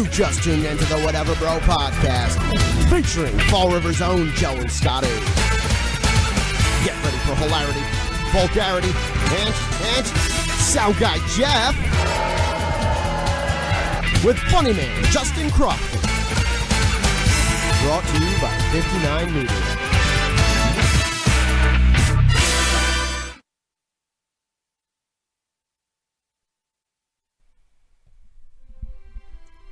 You just tuned into the Whatever Bro podcast, featuring Fall River's own Joe and Scotty. Get ready for hilarity, vulgarity, and sound guy Jeff, with funny man Justin Crawford. Brought to you by 59 Media.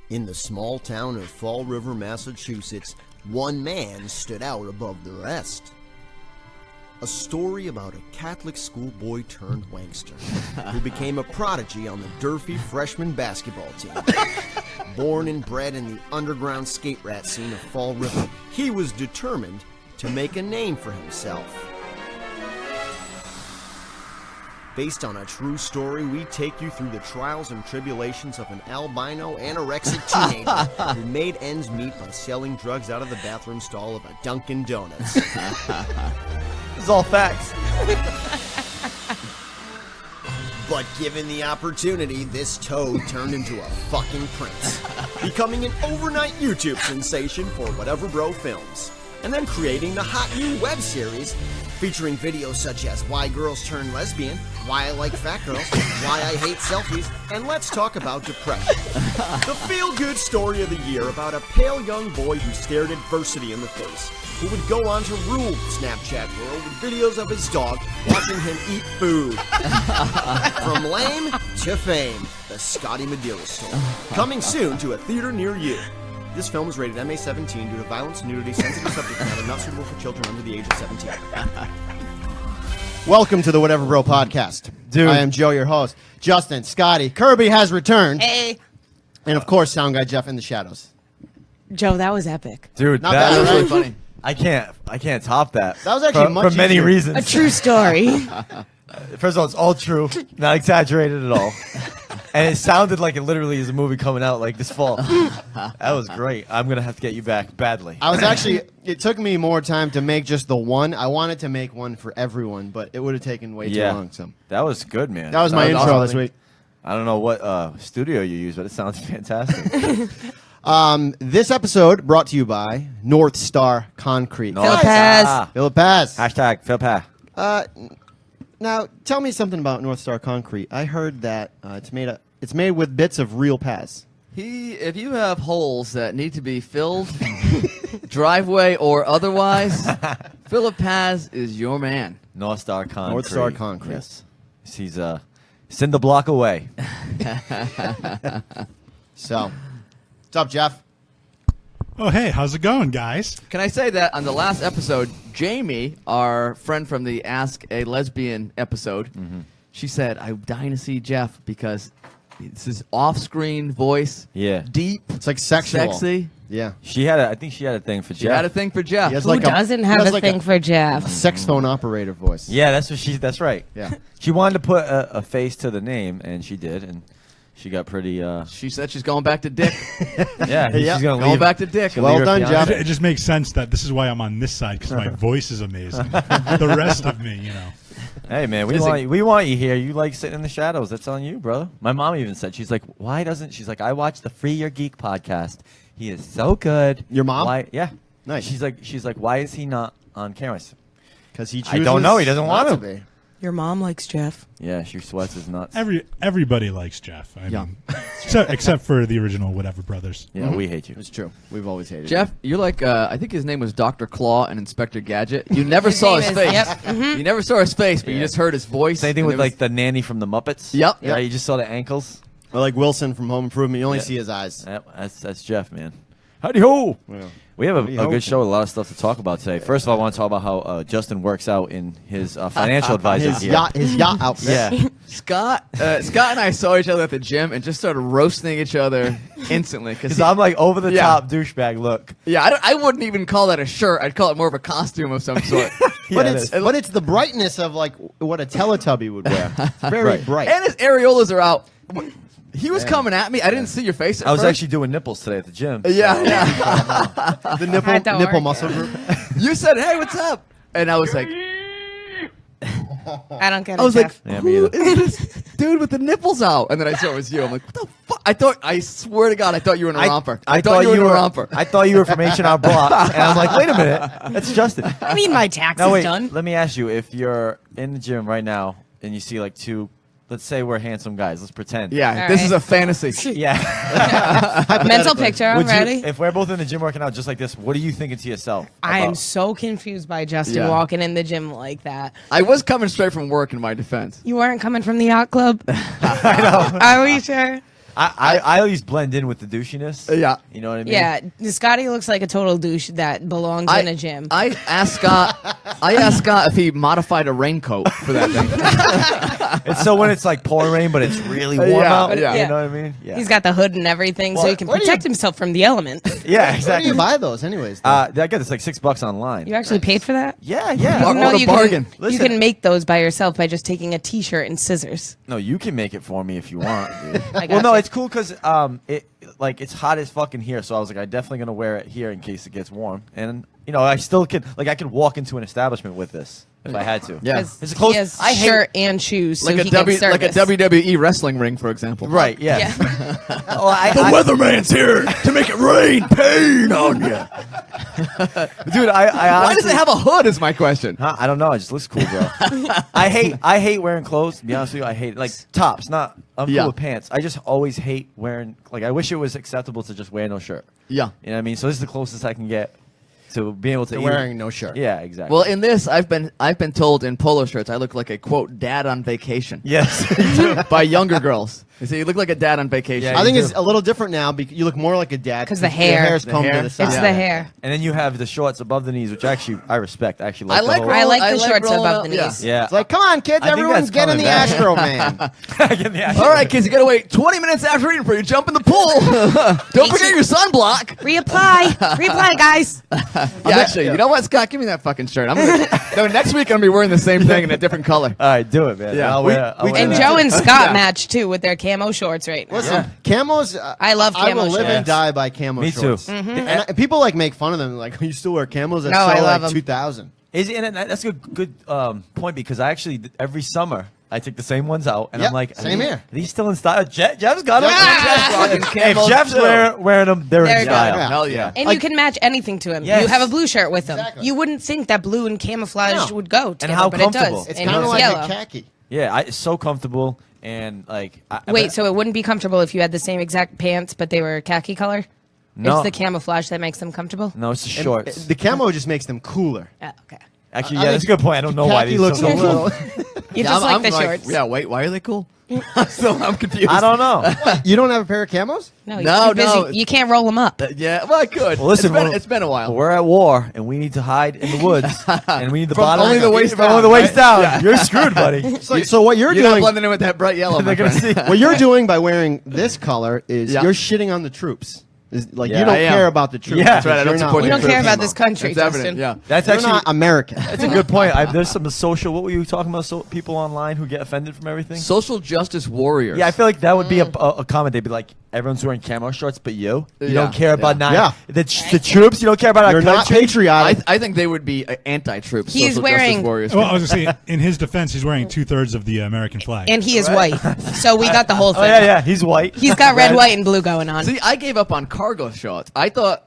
In the small town of Fall River, Massachusetts, one man stood out above the rest. A story about a Catholic schoolboy turned wankster who became a prodigy on the Durfee freshman basketball team. Born and bred in the underground skate rat scene of Fall River, he was determined to make a name for himself. Based on a true story, we take you through the trials and tribulations of an albino anorexic teenager who made ends meet by selling drugs out of the bathroom stall of a Dunkin' Donuts. This is all facts. But given the opportunity, this toad turned into a fucking prince, becoming an overnight YouTube sensation for Whatever Bro Films, and then creating the hot new web series featuring videos such as Why Girls Turn Lesbian, Why I Like Fat Girls, Why I Hate Selfies, and Let's Talk About Depression. The feel-good story of the year about a pale young boy who stared adversity in the face, who would go on to rule the Snapchat world with videos of his dog watching him eat food. From lame to fame, the Scotty Madeira story. Coming soon to a theater near you. This film is rated MA-17 due to violence, nudity, sensitive subject matter, not suitable for children under the age of 17. Welcome to the Whatever Bro podcast. Dude. I am Joe, your host. Justin, Scotty, Kirby has returned. Hey. And of course, sound guy Jeff in the shadows. Joe, that was epic. Dude, Not that bad, was right? really funny. I can't top that. That was actually much for many easier. reasons. A true story. First of all, it's all true, not exaggerated at all. And it sounded like it literally is a movie coming out like this fall. That was great. I'm going to have to get you back badly. I was actually, it took me more time to make just the one. I wanted to make one for everyone, but it would have taken way too long. So that was good, man. that was my intro awesome. this week. I don't know what studio you use, but it sounds fantastic. This episode brought to you by North Star Concrete. Philip Paz. Philip Paz. Hashtag Phil Pa. Now, tell me something about North Star Concrete. I heard that it's made with bits of real Paz. If you have holes that need to be filled, driveway or otherwise, Philip Paz is your man. North Star Concrete. North Star Concrete. Yes. He's cinder block away. So, what's up, Jeff? Oh, hey, how's it going, guys? Can I say that on the last episode, Jamie, our friend from the Ask a Lesbian episode, she said, I'm dying to see Jeff because it's his off-screen voice. Yeah. Deep. It's like sexual. Sexy. Yeah. I think she had a thing for She Jeff. had a thing for Jeff. He has Who like doesn't have a thing for Jeff? sex phone operator voice. Yeah, that's right. Yeah. She wanted to put a face to the name, and she did, and she got pretty, She said she's going back to Dick. yeah, Yeah. she's going to going leave. back to Dick. Well leave her done, fiance. Jeff. It just makes sense that this is why I'm on this side, because my voice is amazing. The rest of me, Hey, man, we want you here. You like sitting in the shadows. That's on you, brother. My mom even said, she's like, I watch the Free Your Geek podcast. He is so good. Your mom? Why? Yeah. Nice. She's like, why is he not on camera? Because he I chooses don't know. He doesn't want not to. be. Your mom likes Jeff. Yeah, she sweats his nuts. everybody likes Jeff. I Yeah. mean, except for the original Whatever Brothers. Yeah, we hate you. It's true. We've always hated Jeff, you're like, I think his name was Dr. Claw and Inspector Gadget. You never saw his name face. is- yep. Mhm. You never saw his face, but you Yeah. just heard his voice. Same thing and with it was- like the nanny from the Muppets. Yep. Yeah, you just saw the ankles. Or like Wilson from Home Improvement. You only Yeah. see his eyes. Yep, that's Jeff, man. Howdy ho! Yeah. We have Howdy a ho. good show with a lot of stuff to talk about today. First of all, I want to talk about how Justin works out in his financial advisor His gear. his yacht outfit. Yeah. Scott and I saw each other at the gym and just started roasting each other instantly. Because I'm like over the Yeah. top douchebag look. Yeah, I wouldn't even call that a shirt. I'd call it more of a costume of some sort. But Yeah, it's the brightness of like what a Teletubby would wear. It's very Right. bright. And his areolas are out. He was coming at me. I didn't see your face at I was first. actually doing nipples today at the gym. Yeah, yeah. the That don't nipple work. muscle group. You said, hey, what's up? And I was like, I don't get it, I was like, Jeff. Yeah, me who either. is this dude with the nipples out? And then I saw it was you. I'm like, what the fuck? I swear to God, I thought you were in a romper. I thought you were in a romper. I thought you were from H&R Block, and I'm like, wait a minute, that's Justin. I mean, my taxes Now wait, done. let me ask you: if you're in the gym right now and you see like two, let's say we're handsome guys, let's pretend. Yeah, All this right. is a fantasy. Yeah. Mental picture. I'm Would you, ready. if we're both in the gym working out just like this, what are you thinking to yourself? I am about- so confused by Justin Yeah. walking in the gym like that. I was coming straight from work in my defense. You weren't coming from the yacht club? Are we sure? I always blend in with the douchiness. Yeah. You know what I mean? Yeah, Scotty looks like a total douche that belongs in a gym. I asked Scott if he modified a raincoat for that thing. And so when it's like pouring rain, but it's really warm Yeah, out. yeah. You know what I mean? Yeah. He's got the hood and everything, so he can where do protect you- himself from the elements. Yeah, Where do exactly. you buy those, anyways? though? I get this like $6 online. You actually paid for that? Yeah, yeah. What a you bargain. Can, Listen. you can make those by yourself by just taking a T-shirt and scissors. No, you can make it for me if you want. Dude. I got Well, no, you. it's cool because it's hot as fucking here, so I was like, I'm definitely gonna wear it here in case it gets warm, and you know, I still could I could walk into an establishment with this if I had to. Yeah. 'Cause It's close- he has I hate- shirt and shoes, so like he can like a service. WWE wrestling ring, for example. Right. Yeah. Yeah. Oh, I, weatherman's here to make it rain pain on you. dude, I Why honestly, does it have a hood? Is my question. Huh? I don't know. It just looks cool, bro. I hate wearing clothes. To be honest with you, I hate it. Like tops. I'm Yeah. cool with pants. I just always hate wearing. Like I wish it was acceptable to just wear no shirt. Yeah. You know what I mean? So this is the closest I can get to being able to They're eat. wearing no shirt. Yeah, exactly. Well, in this, I've been told in polo shirts I look like a quote dad on vacation yes. by younger girls. They say you look like a dad on vacation. Yeah, I think you it's do. a little different now because you look more like a dad. 'Cause the your hair. hair's The combed hair. to the side. It's Yeah. the hair. And then you have the shorts above the knees, which actually I respect. I actually I like. like the whole, I like the I like shorts rolling above up, the yeah. knees. Yeah. It's like, come on, kids, I think everyone's that's getting the coming back. Astro Man. Get the action. All right, kids, you gotta wait 20 minutes after eating before you jump in the pool. Don't forget your sunblock. Reapply, guys. Yeah, actually, you know what, Scott? Give me that fucking shirt. No, next week I'm gonna be wearing the same thing in a different color. All right, do it, man. Yeah. I'll We- wear, I'll we wear And that. Joe and Scott Yeah. match too with their camo shorts right now. Listen, camos. I love I camo will live shorts. and die by camo Me too. shorts. Mhm. And people like make fun of them. Like, you still wear camos? That's No, I so love like 'em. 2000. And that's a good point because I actually every summer I take the same ones out and Yep, I'm like, same here. Are these still in style? Jeff's got them. Jeff's rocking Hey, if camos Jeff's too. wearing them, they're They're in good. style. Yeah. Hell yeah. And you Like- can match anything to him. Yes. You have a blue shirt with him. Exactly. You wouldn't think that blue and camouflage No. would go together, how but it comfortable. does. It's and kind of it's like yellow. a khaki. Yeah, it's so comfortable and like. Wait, so it wouldn't be comfortable if you had the same exact pants, but they were khaki color? No. It's the camouflage that makes them comfortable? No, it's the And shorts. the camo just makes them cooler. Oh, okay. Actually, I yeah, that's a good point. I don't know why Khaki these looks are a so little. You Yeah, just I'm like the shorts. Yeah, wait, why are they cool? I'm confused. I don't know. You don't have a pair of camos? No, No, you're too busy. no. You can't roll them up. Yeah, well, I could. Well, listen, it's been a while. We're at war and we need to hide in the woods and we need the From bottom only the waist from down, only the waist right? down. You're screwed, buddy. So what you're You're not doing? blending in with that bright yellow. They're my gonna friend. see. What you're doing by wearing this color is Yeah. you're shitting on the troops. Is like Yeah, you don't I am. care about the troops. Yeah. That's right, I don't You're not support You wearing don't care camo. about this country, It's evident. Justin. Yeah. That's You're actually not American. that's a good point. There's some social. What were you talking about? So people online who get offended from everything. Social justice warriors. Yeah, I feel like that would be a comment. They'd be like, everyone's wearing camo shorts, but you Yeah, don't care about yeah. the troops. You don't care about our You're not country. patriotic. I think they would be anti-troops. He's social wearing- justice warriors. Well, I was going to say, in his defense, he's wearing 2/3 of the American flag. And he is white. So we got the whole thing. Oh yeah, yeah. He's white. He's got red, white, and blue going on. See, I gave up on cargo shorts. I thought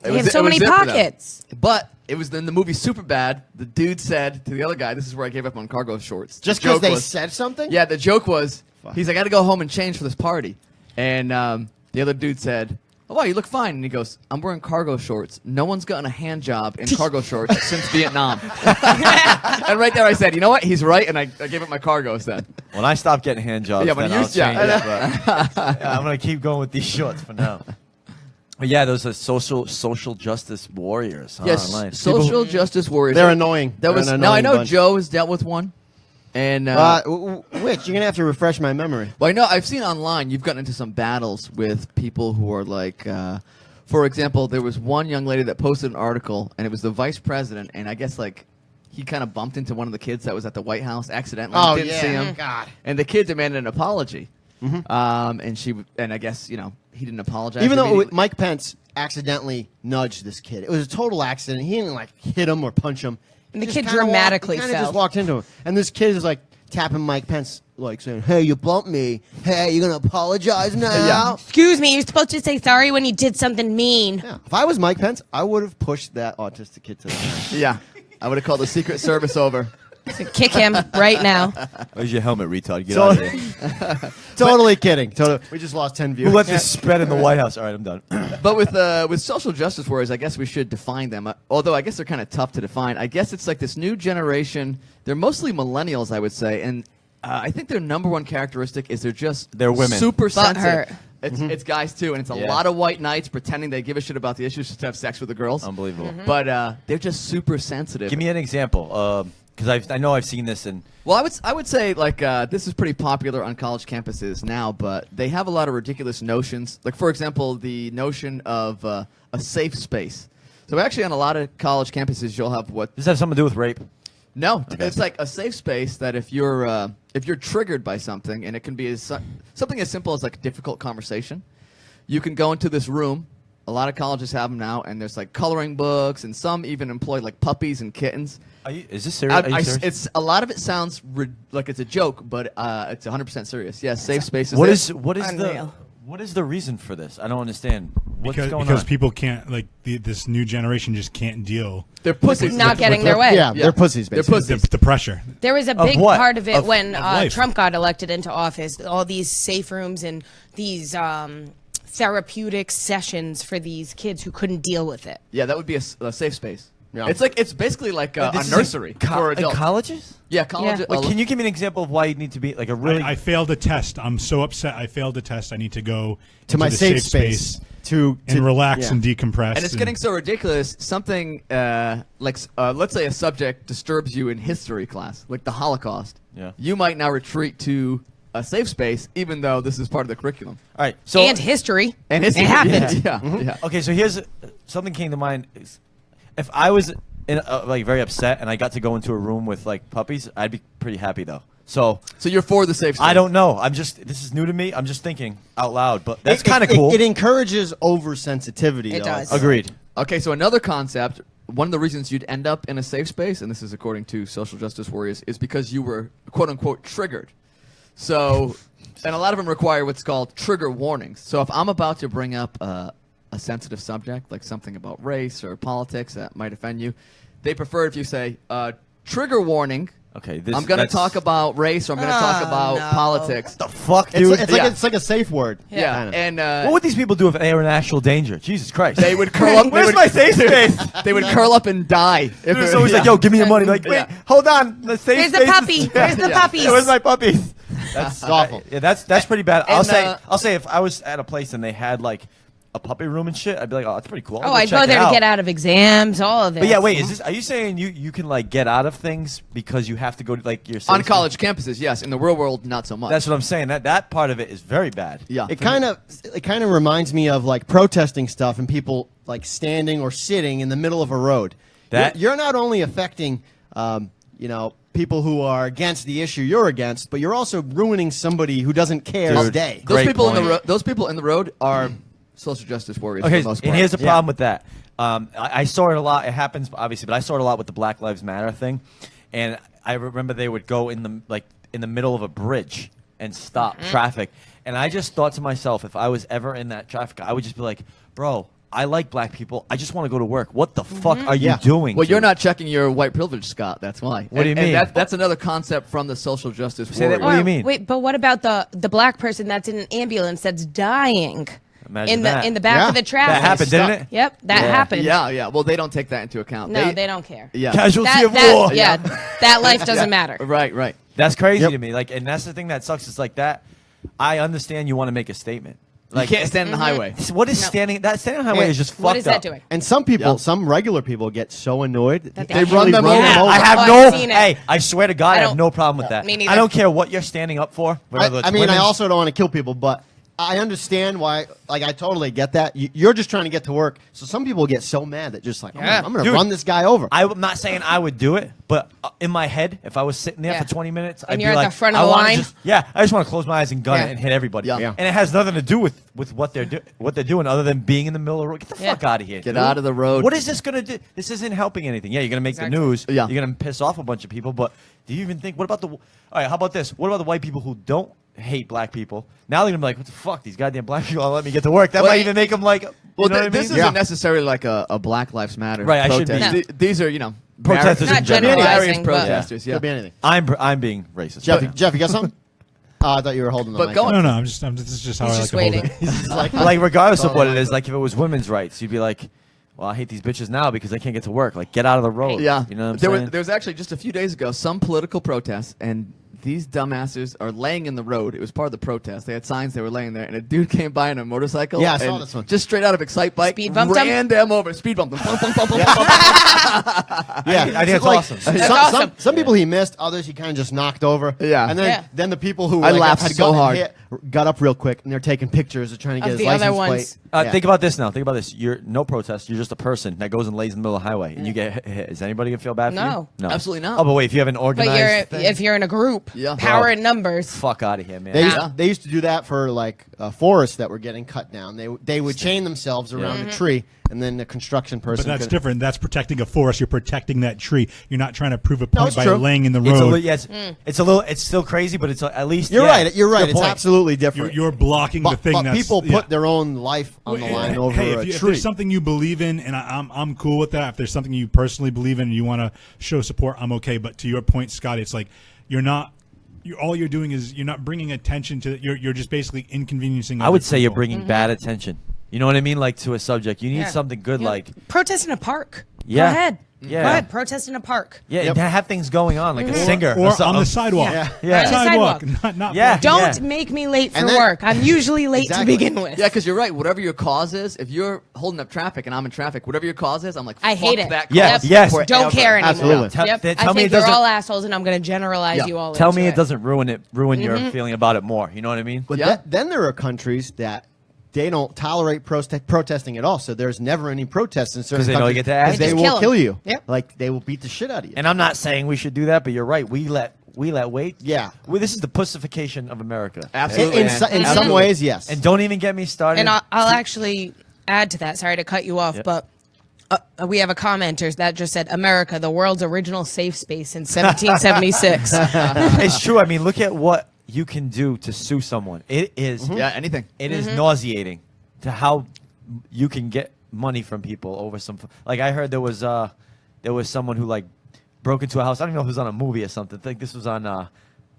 They have so many pockets. But it was in the movie Superbad. The dude said to the other guy, "This is where I gave up on cargo shorts." Just The because joke they was- said something? Yeah, the joke was, he's like, "I got to go home and change for this party," and the other dude said, "Oh wow, you look fine." And he goes, "I'm wearing cargo shorts. No one's gotten a hand job in cargo shorts since Vietnam." And right there, I said, "You know what? He's right," and I gave up my cargos then. When I stop getting hand jobs, Yeah, when then you- I'll change yeah. it. But, yeah, I'm gonna keep going with these shorts for now. But yeah, those are social justice warriors. Huh, Yes, online. social justice warriors. They're annoying. That They're was an now I annoying know bunch. Joe has dealt with one, and Which you're gonna have to refresh my memory. well, I know I've seen online you've gotten into some battles with people who are like, for example, there was one young lady that posted an article, and it was the vice president, and I guess like he kind of bumped into one of the kids that was at the White House accidentally. Oh, didn't yeah. see him, God. and the kid demanded an apology, and I guess he didn't apologize. Even though immediately. Mike Pence accidentally nudged this kid, it was a total accident. He didn't like hit him or punch him. And the He kid just kinda dramatically walked, he kinda fell. just walked into him, and this kid is like tapping Mike Pence, like saying, "Hey, you bumped me. Hey, you're gonna apologize now." Excuse me, you're supposed to say sorry when you did something mean. Yeah. If I was Mike Pence, I would have pushed that autistic kid to the ground. Yeah. I would have called the Secret Service over. So kick him right now. Where's your helmet, retard? Get out of here. Totally kidding. We just lost 10 viewers. Who let this spread in the White House? All right, I'm done. But with social justice warriors, I guess we should define them. Although I guess they're kind of tough to define. I guess it's like this new generation. They're mostly millennials, I would say, and I think their number one characteristic is they're women. Super sensitive. It's guys too, and it's a lot of white knights pretending they give a shit about the issues just to have sex with the girls. Unbelievable. But they're just super sensitive. Give me an example, because I know I've seen this in. Well, I would say like this is pretty popular on college campuses now, but they have a lot of ridiculous notions. Like for example, the notion of a safe space. So actually, on a lot of college campuses, you'll have what. Does this have something to do with rape? No, it's like a safe space that if you're triggered by something, and it can be something as simple as like a difficult conversation, you can go into this room. A lot of colleges have them now, and there's like coloring books, and some even employ like puppies and kittens. Is this serious? Are you serious? It's a lot of it sounds like it's a joke, but it's 100% serious. Yes, safe spaces. What is the reason for this? I don't understand. What's going on? Because people can't this new generation just can't deal. They're pussies. Not getting their way. Yeah, they're pussies, basically. They're pussies. The pressure. There was a big what? part of it Of when life. Trump got elected into office. All these safe rooms and these therapeutic sessions for these kids who couldn't deal with it. Yeah, that would be a safe space. Yeah. It's basically like a This is nursery for in adults. colleges? Yeah, college. Yeah. Like, can you give me an example of why you need to be like a really? I failed a test. I'm so upset. I failed a test. I need to go to my the safe space to relax yeah. and decompress. And it's getting so ridiculous. Something let's say a subject disturbs you in history class, like the Holocaust. Yeah. You might now retreat to a safe space, even though this is part of the curriculum. All right. So And history. And history. It happened. Yeah. okay. So here's something came to mind. If I was like very upset and I got to go into a room with like puppies, I'd be pretty happy though. So you're for the safe space. I don't know. This is new to me. I'm just thinking out loud, but that's kind of cool. It encourages oversensitivity. It though. does. Agreed. Okay, so another concept, one of the reasons you'd end up in a safe space, and this is according to social justice warriors, is because you were quote-unquote triggered. So, and a lot of them require what's called trigger warnings. So if I'm about to bring up a sensitive subject, like something about race or politics that might offend you, they prefer if you say, trigger warning. Okay. I'm going to talk about race, or I'm going to talk about politics. the fuck, dude. It's like a safe word. Yeah, and what would these people do if they were in actual danger? Jesus Christ. they would curl up. Where's my safe space? They would curl up and die. If It's always like, yo, give me your money. Like, wait, Yeah. hold on. The safe Where's the space is- puppy? Where's the puppies? Where's my puppies? That's awful. Yeah, that's pretty bad. And, I'll say if I was at a place and they had like a puppy room and shit, I'd be like, oh, that's pretty cool. Oh, I'd go there to get out of exams, all of it. But yeah, wait, are you saying you can like get out of things because you have to go to like your on college campuses, yes. In the real world, not so much. That's what I'm saying. That part of it is very bad. Yeah. It kind of reminds me of like protesting stuff and people like standing or sitting in the middle of a road. You're not only affecting people who are against the issue you're against, but you're also ruining somebody who doesn't care all day. Great point. Those people in the road are social justice warriors Okay, for the most part. and here's the problem with that. I saw it a lot. It happens obviously, but I saw it a lot with the Black Lives Matter thing. And I remember they would go in the middle of a bridge and stop traffic. And I just thought to myself, if I was ever in that traffic, I would just be like, bro, I like black people. I just want to go to work. What the fuck are you doing? Well, dude? you're not checking your white privilege, Scott. That's why. What do you mean? And that's another concept from the social justice Say that- warriors. what do you mean? Wait, but what about the black person that's in an ambulance that's dying Imagine that. in the back Yeah. of the traffic? That happened, didn't it? Yep, that happened. Yeah. Well, they don't take that into account. No, they don't care. Yeah. Casualty of war. Yeah, that life doesn't matter. Right. That's crazy Yep. to me. Like, and that's the thing that sucks. Is like that. I understand you want to make a statement. Like, you can't stand in the highway. What is standing on the highway is just fucked What is up. that doing? And some people, Yeah. some regular people get so annoyed That they they really run them run over. them Yeah, over. I have I've no. seen it. Hey, I swear to God, I have don't- no problem with that. Me neither. I don't care what you're standing up for. whether it's I mean, women. I also don't want to kill people, but I understand why. Like, I totally get that. You're just trying to get to work. So some people get so mad that just like, Yeah. I'm going to Dude, run this guy over. I'm not saying I would do it, but in my head, if I was sitting there Yeah. for 20 minutes, And I'd you're be at the like, front of I the wanna line? I just want to close my eyes and gun Yeah. it and hit everybody. Yeah. Yeah. And it has nothing to do with what they're doing other than being in the middle of the road. Get the Yeah. fuck out of here. Get dude. out of the road. What is this going to do? This isn't helping anything. Yeah, you're going to make Exactly. the news. Yeah. You're going to piss off a bunch of people, but do you even think, what about all right, how about this? What about the white people who don't hate black people? Now they're going to be like, what the fuck? These goddamn black people won't let me get to work. That Well, might even make them like, Well, you know what I this mean? isn't necessarily like a Black Lives Matter Right, I should be- protest. No. These are, you know, Protesters Not in general. generalizing, various but- protesters. Yeah. Could be anything. I'm being racist. Jeff, you got something? Oh, I thought you were holding the But mic. go on. No, this is just how He's I like just to hold waiting. it. He's like, Like regardless of what it is, like if it was women's rights, you'd be like, well, I hate these bitches now because they can't get to work. Like, get out of the road. Yeah. You know what I'm there saying? Was, there was actually just a few days ago some political protests, and these dumbasses are laying in the road. It was part of the protest. They had signs, they were laying there, and a dude came by on a motorcycle. Yeah, I saw and this one. Just straight out of Excite Bike, Speed bumped him? ran them over. Speed bumped them. Bump, bump, bump, bump, yeah, I think it's like, awesome. Some, That's awesome. some people he missed, others he kind of just knocked over. Yeah. and then Yeah. then the people who I like, laughed had so gotten hard. hit got up real quick and they're taking pictures of trying to get Of his the other license ones. plate. Yeah. Think about this now. Think about this. You're no protest. You're just a person that goes and lays in the middle of the highway, and you get hit. Is anybody gonna feel bad for No. you? No, Absolutely not. Oh, but wait, if you have an But organized thing, if you're in a group, Yeah. power Bro. in numbers. fuck out of here, man. They used to do that for like forests that were getting cut down. They would chain themselves around a tree, and then the construction person. But that's could- different. That's protecting a forest. You're protecting that tree. You're not trying to prove a No, point it's by true. laying in the It's a road. li- yes, it's a little. It's still crazy, but it's at least You're yeah, right. You're it's a right. good It's point. absolutely different. You're blocking the thing. but that's people yeah. put their own life on the line over hey, a if tree. there's something you believe in, and I'm cool with that. If there's something you personally believe in and you want to show support, I'm okay. But to your point, Scotty, it's like you're not. All you're doing is you're not bringing attention to. You're just basically inconveniencing. I other would say you're people. bringing bad attention. You know what I mean? Like to a subject, you need Yeah. something good, Yeah. like Protest in a park. Yeah. Go ahead. Yeah. Go ahead. Protest in a park. yeah, Yep. and have things going on, like a singer or something. on the sidewalk. Yeah. Yeah. On the sidewalk. sidewalk. Not Yeah. Don't Yeah. make me late for And then- work. I'm usually late Exactly. to begin with. Yeah, because you're right. Whatever your cause is, if you're holding up traffic and I'm in traffic, whatever your cause is, I'm like, I hate fuck it. that Yeah, cause yes. forever. Don't care anymore. Absolutely. Tell- Yep. tell I me think it you're doesn't- all assholes, and I'm going to generalize Yeah. you all. Tell into me it doesn't ruin your feeling about it more. You know what I mean? But Yeah. then there are countries that they don't tolerate protesting at all. So there's never any protests in certain 'Cause they know you countries get to ask. they Just will kill 'em. kill you. Yep. Like they will beat the shit out of you. And I'm not saying we should do that, but you're right. We let wait. Yeah. This is the pussification of America. Absolutely. in man. some Absolutely. ways, yes. And don't even get me started. And I'll actually add to that. Sorry to cut you off, Yep. but we have a commenter that just said, "America, the world's original safe space in 1776." it's true. I mean, look at what you can do to sue someone. It is. Yeah, anything. It is nauseating to how you can get money from people over some. Like I heard there was someone who like broke into a house. I don't even know if it was on a movie or something. I think this was on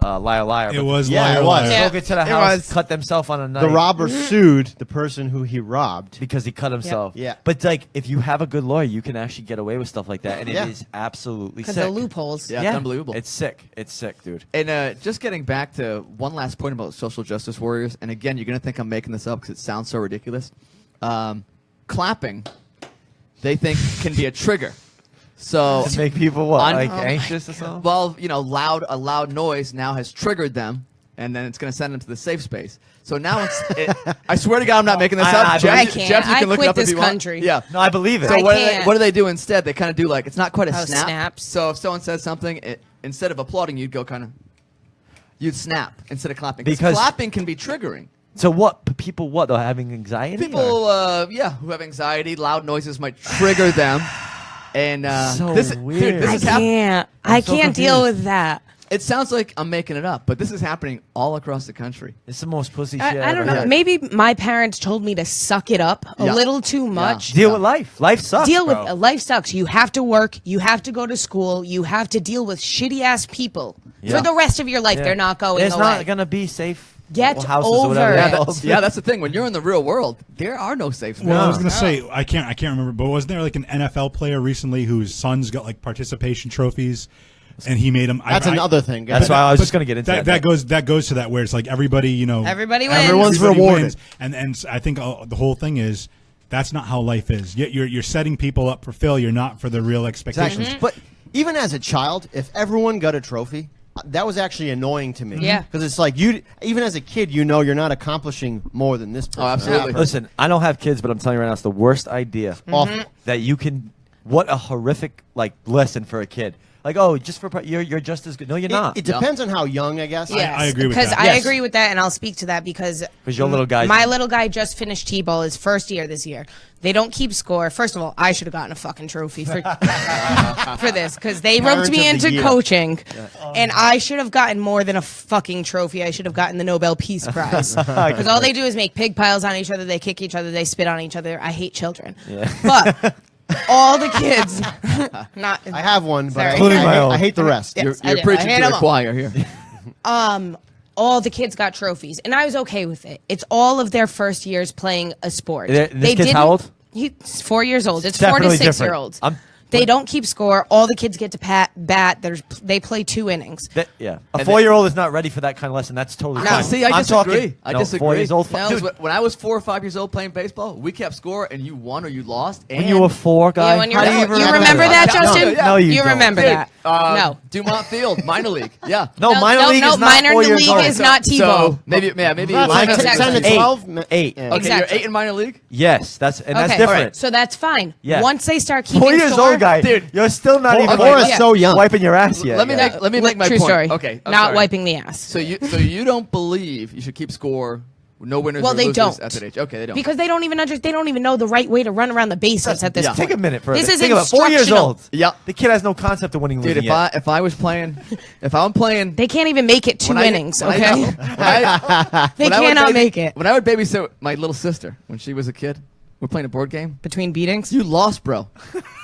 Liar Liar. It but was. Yeah, Liar, it was. Liar. Yeah. broke into the It house, was. cut themselves on a knife. the robber sued the person who he robbed. because he cut himself. Yeah. But like, if you have a good lawyer, you can actually get away with stuff like that, and Yeah. it is absolutely Because sick. the loopholes. Yeah, it's unbelievable. It's sick. It's sick, dude. And just getting back to one last point about social justice warriors, and again, you're going to think I'm making this up because it sounds so ridiculous. Clapping, they think can be a trigger. So, To make people what, On- like Oh my anxious or something? well, you know, a loud noise now has triggered them, and then it's going to send them to the safe space. So now I swear to God, I'm not making this I up. Jeff, can't. Jeff, you I can look quit it up if this you want. country. Yeah. No, I believe it. So I what can't. do they do instead? They kind of do like it's not quite a Oh, snap. snaps. So if someone says something, instead of applauding, you'd go kind of, you'd snap instead of clapping. Because- clapping can be triggering. So what? People what? They're having anxiety? People, or- who have anxiety, loud noises might trigger them. And So this, weird. dude, this I is happening. can't. I so can't deal confused. with that. It sounds like I'm making it up, but this is happening all across the country. It's the most pussy shit I don't ever know. had. Maybe my parents told me to suck it up a Yeah. little too much. Deal with life. Life sucks. Deal with bro. life sucks. You have to work. You have to go to school. You have to deal with shitty ass people Yeah. for the rest of your life. Yeah. They're not going There's away. not gonna be safe Get houses or whatever. over the it. hell. That's the thing. When you're in the real world, there are no safe spaces. Well, I was gonna say I can't remember, but wasn't there like an NFL player recently whose sons got like participation trophies, and he made them? That's another thing. That's why I was but just gonna get into that. That goes to that where it's like everybody, you know, Everybody wins. Everyone's everybody rewarded. wins. And I think the whole thing is that's not how life is. You're setting people up for failure, not for the real expectations. Exactly. But even as a child, if everyone got a trophy, that was actually annoying to me. Yeah. Because it's like even as a kid, you know you're not accomplishing more than this person. absolutely. Listen, I don't have kids, but I'm telling you right now, it's the worst idea Awful. that you can. What a horrific lesson for a kid. Like, oh, just for you're just as good. No, you're not. It depends on how young, I guess. Yes, I agree with because that. I Yes. agree with that, and I'll speak to that because Your little guy. my little guy just finished T-ball his first year this year. They don't keep score. First of all, I should have gotten a fucking trophy for for this because they Parent roped me of the into year. coaching, and I should have gotten more than a fucking trophy. I should have gotten the Nobel Peace Prize because all they do is make pig piles on each other. They kick each other. They spit on each other. I hate children, but all the kids, not I have one, but Sorry. Including my own. I hate the rest. Yes, I You're do. preaching I hate to them the all. choir here. All the kids got trophies, and I was okay with it. It's all of their first years playing a sport. This kid's how old? He's 4 years old. It's Definitely 4 to 6 year different. olds. I'm- They don't keep score. All the kids get to bat. They play 2 innings. Yeah, a 4-year-old is not ready for that kind of lesson. That's totally No. fine. See, I I'm disagree. talking- I no, disagree. 4 years old. No. Dude, when I was 4 or 5 years old playing baseball, we kept score, and you won or you lost. And When you were 4, guy. Yeah, when how do you even remember that, No, Justin? yeah. No, you You don't. remember Dude, that? No. Dumont Field, minor league. Yeah. No, minor league is not minor 4 years league old. is not T-ball. So maybe That's minor like league. 10 to Eight. 12. 8. Yeah. Okay, Exactly. you're 8 in minor league. Yes, that's Okay, different. so that's fine. Yeah. Once they start keeping 4 years score, old, guy. Dude. You're still not Four- even four like, is so young. wiping your ass yet. Let me guy. make my true point. story. Okay, I'm not sorry. wiping the ass. So you don't believe you should keep score, no winners Well, or they losers don't. at that age. Okay, they don't. Because they don't even they don't even know the right way to run around the bases at this yeah. point. Take a minute for This is Think about it. 4 years instructional. old. Yeah. The kid has no concept of winning, Dude, losing yet. if I was playing, if I'm playing, They can't even make it 2 innings, when okay? They when I would cannot make it. When I would babysit my little sister when she was a kid, we're playing a board game. Between beatings? You lost, bro.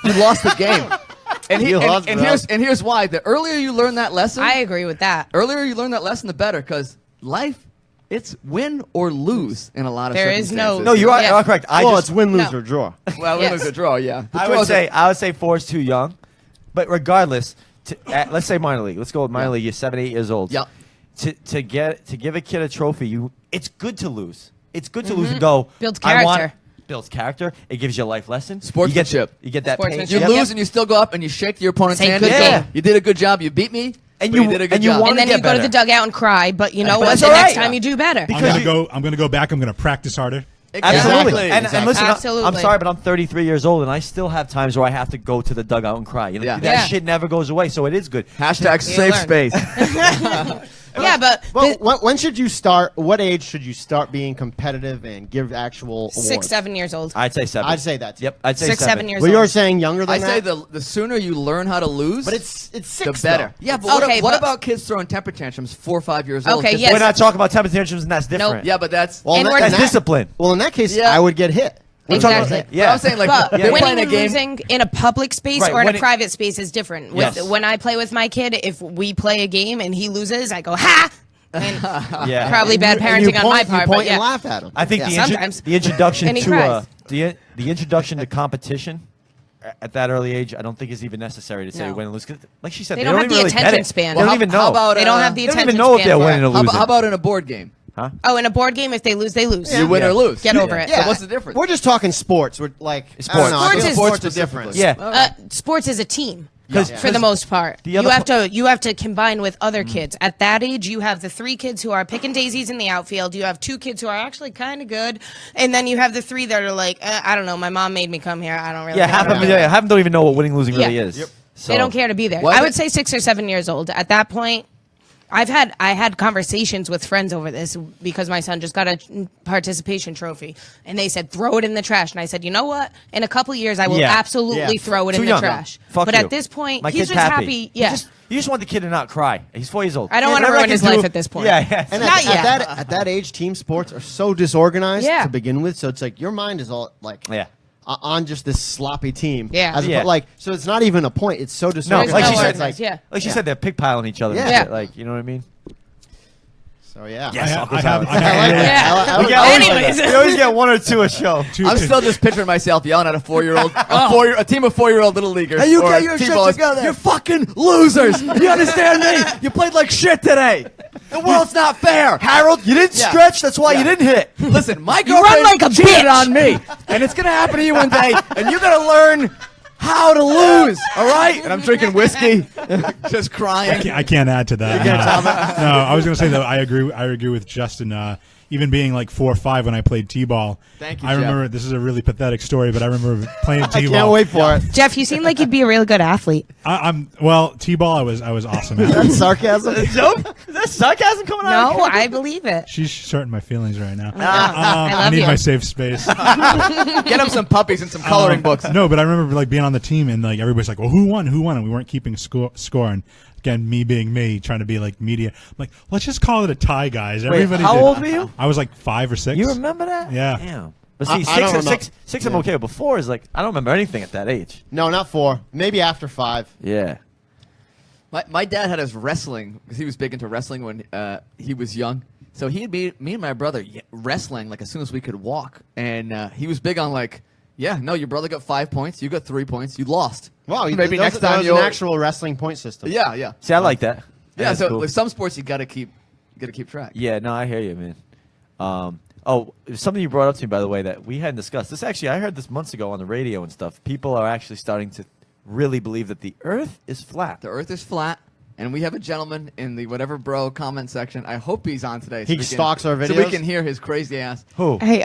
You lost the game. And, You lost, bro. here's why. The earlier you learn that lesson, I agree with that. earlier you learn that lesson, the better. Because life, it's win or lose in a lot of There is circumstances. no- No, you are, Yeah. you are correct. It's win, lose, No. or draw. Well, Yes. win or draw, yeah. The I draws would say 4 is too young, but regardless, let's say minor league. Let's go with minor Yeah. league. You're 7, 8 years old. Yeah. To give a kid a trophy, it's good to lose. It's good to lose and go. Builds I want- character. Builds character. It gives you a life lesson. Sportsmanship. You get that pain. Sportsmanship. You Yep. lose and you still go up and you shake your opponent's Say hand. good game. You did a good job. You beat me. And but you- you did a good and you job. want- And then get you go to better. the dugout and cry, but you know But what? that's The all next right. time you do better. I'm gonna go back. I'm gonna practice harder. Absolutely. And Exactly. listen, Absolutely. I'm sorry, but I'm 33 years old, and I still have times where I have to go to the dugout and cry. You know, Yeah. that Yeah. shit never goes away, so it is good. Hashtag You safe learn. space. Yeah, but When should you start? What age should you start being competitive and give actual awards? 6, 7 years old. I'd say 7. I'd say that, too. Yep, I'd say 6, 7 years Well, old. you're saying younger than I that. say the sooner you learn how to lose, but it's the 6 better. though. Yeah, but Okay, what but- about kids throwing temper tantrums 4 or 5 years old? Okay, 'Cause yes. We're not talking about temper tantrums, and that's different. Nope. Yeah, but that's Well, And in we're- that- That's discipline. Well, in that case, Yeah. I would get hit. We're talking about- Exactly. But yeah. I'm saying like But they're playing winning a and game. losing in a public space Right, or in when a it- private space is different. Yes. When I play with my kid, if we play a game and he loses, I go, ha! And Yeah. probably bad And you parenting on my point- part, you but point yeah. and laugh at him. I think Yeah. Sometimes. the introduction And he to cries. the introduction to competition at that early age, I don't think is even necessary to say No. win and lose. 'Cause like she said, They they don't don't have the even really get attention it. span. They don't Well, even how know. about, They don't have the They don't attention even know if span they're for winning it. or How losing. about, how about in a board game? Huh? Oh, in a board game, if they lose, they lose. You win Yeah. or lose. Get over it. So what's the difference? We're just talking sports. We're like I Sports. don't know, I Sports feel is- sports are specifically. different. Yeah. Sports is a team. 'Cause- For the most part, The you other have to combine with other kids. At that age, you have the 3 kids who are picking daisies in the outfield. You have 2 kids who are actually kind of good, and then you have the 3 that are like, I don't know. My mom made me come here. I don't really. Yeah, know half of about them, it." half of them don't even know what winning losing really Yeah. is. Yep. So, They don't care to be there. Well, I I would think- say 6 or 7 years old. At that point, I had conversations with friends over this because my son just got a participation trophy, and they said throw it in the trash, and I said, you know what? In a couple years, I will Yeah. absolutely Yeah. throw it Too in the young. trash. Fuck but you. at this point, My he's kid's just happy. Yeah. You just want the kid to not cry. He's 4 years old. I don't Yeah, want to whatever ruin I can his do- life at this point. Yeah, yeah. And Not yet. at that age, team sports are so disorganized Yeah. to begin with. So it's like your mind is all like Yeah. on just this sloppy team. Yeah. As Yeah. like so, it's not even a point. It's so No, disorganized. like no she said, organized, yeah. like she said, they're pig piling each other. and Yeah. shit, like you know what I mean. So yeah. Yes. I Uncle have. Tyler. I have Yeah. We always, Anyways. we always get 1 or 2 a show. two- I'm still just picturing myself yelling at a 4-year-old, a team of 4-year-old little leaguers. Hey, you or get your shit T-ballers. together. You're fucking losers. You understand me? You played like shit today. The world's not fair. Harold, you didn't Yeah. stretch. That's why Yeah. you didn't hit. Listen, my You run girlfriend like a cheated bitch. on me, and it's gonna happen to you one day, and you're gonna learn how to lose. All right, and I'm drinking whiskey, just crying. I can't add to that. No, I was going to say that I agree with Justin. Even being like 4 or 5 when I played t-ball. Thank you, I remember Jeff. this is a really pathetic story, but I remember playing t-ball. I can't wait for it. Jeff, you seem like you'd be a really good athlete. Well, t-ball. I was awesome at. That's sarcasm. Joke? Is that sarcasm coming out? No, I believe it. She's hurting my feelings right now. I I love need you. my safe space. Get him some puppies and some coloring books. No, but I remember like being on the team and like everybody's like, "Well, who won? Who won?" And we weren't keeping score. And again, me being me, trying to be like media. I'm like, let's just call it a tie, guys. Everybody. how did. old were you? I was like 5 or 6. You remember that? Yeah. Damn. But I see, don't remember. six I'm okay, but 4 is like I don't remember anything at that age. No, not 4. Maybe after 5. Yeah. My dad had us wrestling because he was big into wrestling when he was young. So he had me and my brother wrestling like as soon as we could walk, and he was big on like, yeah, no, your brother got 5 points, you got 3 points, you lost. Wow, maybe that next was, that time was you'll an actual wrestling point system. Yeah. See, I like that. Yeah, That's so cool. with some sports you gotta keep track. Yeah, no, I hear you, man. Something you brought up to me, by the way, that we hadn't discussed. This actually, I heard this months ago on the radio and stuff. People are actually starting to really believe that the Earth is flat. The Earth is flat, and we have a gentleman in the whatever bro comment section. I hope he's on today. He we stalks our so we videos? can hear his crazy ass. Who? Hey,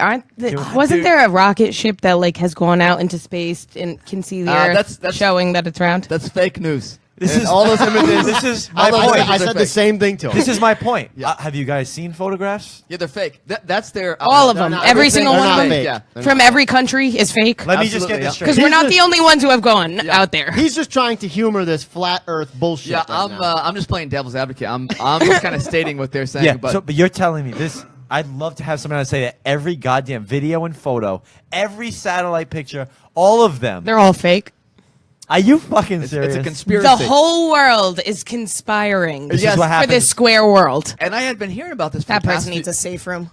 wasn't Dude. there a rocket ship that like has gone out into space and can see the Earth, that's- showing that it's round? That's fake news. This And is all those images. This is all my those point. images I said the fake. same thing to him. This is my point. Yeah. Have you guys seen photographs? Yeah, they're fake. That's their All of They're them. not- Every they're single not one of them. fake. Yeah. They're From not. every country is fake. Let me just Absolutely, get this yeah. straight. Because we're not the only ones who have gone out there. He's just trying to humor this flat Earth bullshit. Yeah, right now. I'm just playing devil's advocate. I'm just kind of stating what they're saying. Yeah, but but you're telling me this. I'd love to have someone to say that every goddamn video and photo, every satellite picture, all of them. They're all fake. Are you fucking serious? it's a conspiracy. The whole world is conspiring This Yes, is what for happens. this square world. And I had been hearing about this. For That the past person needs a safe room.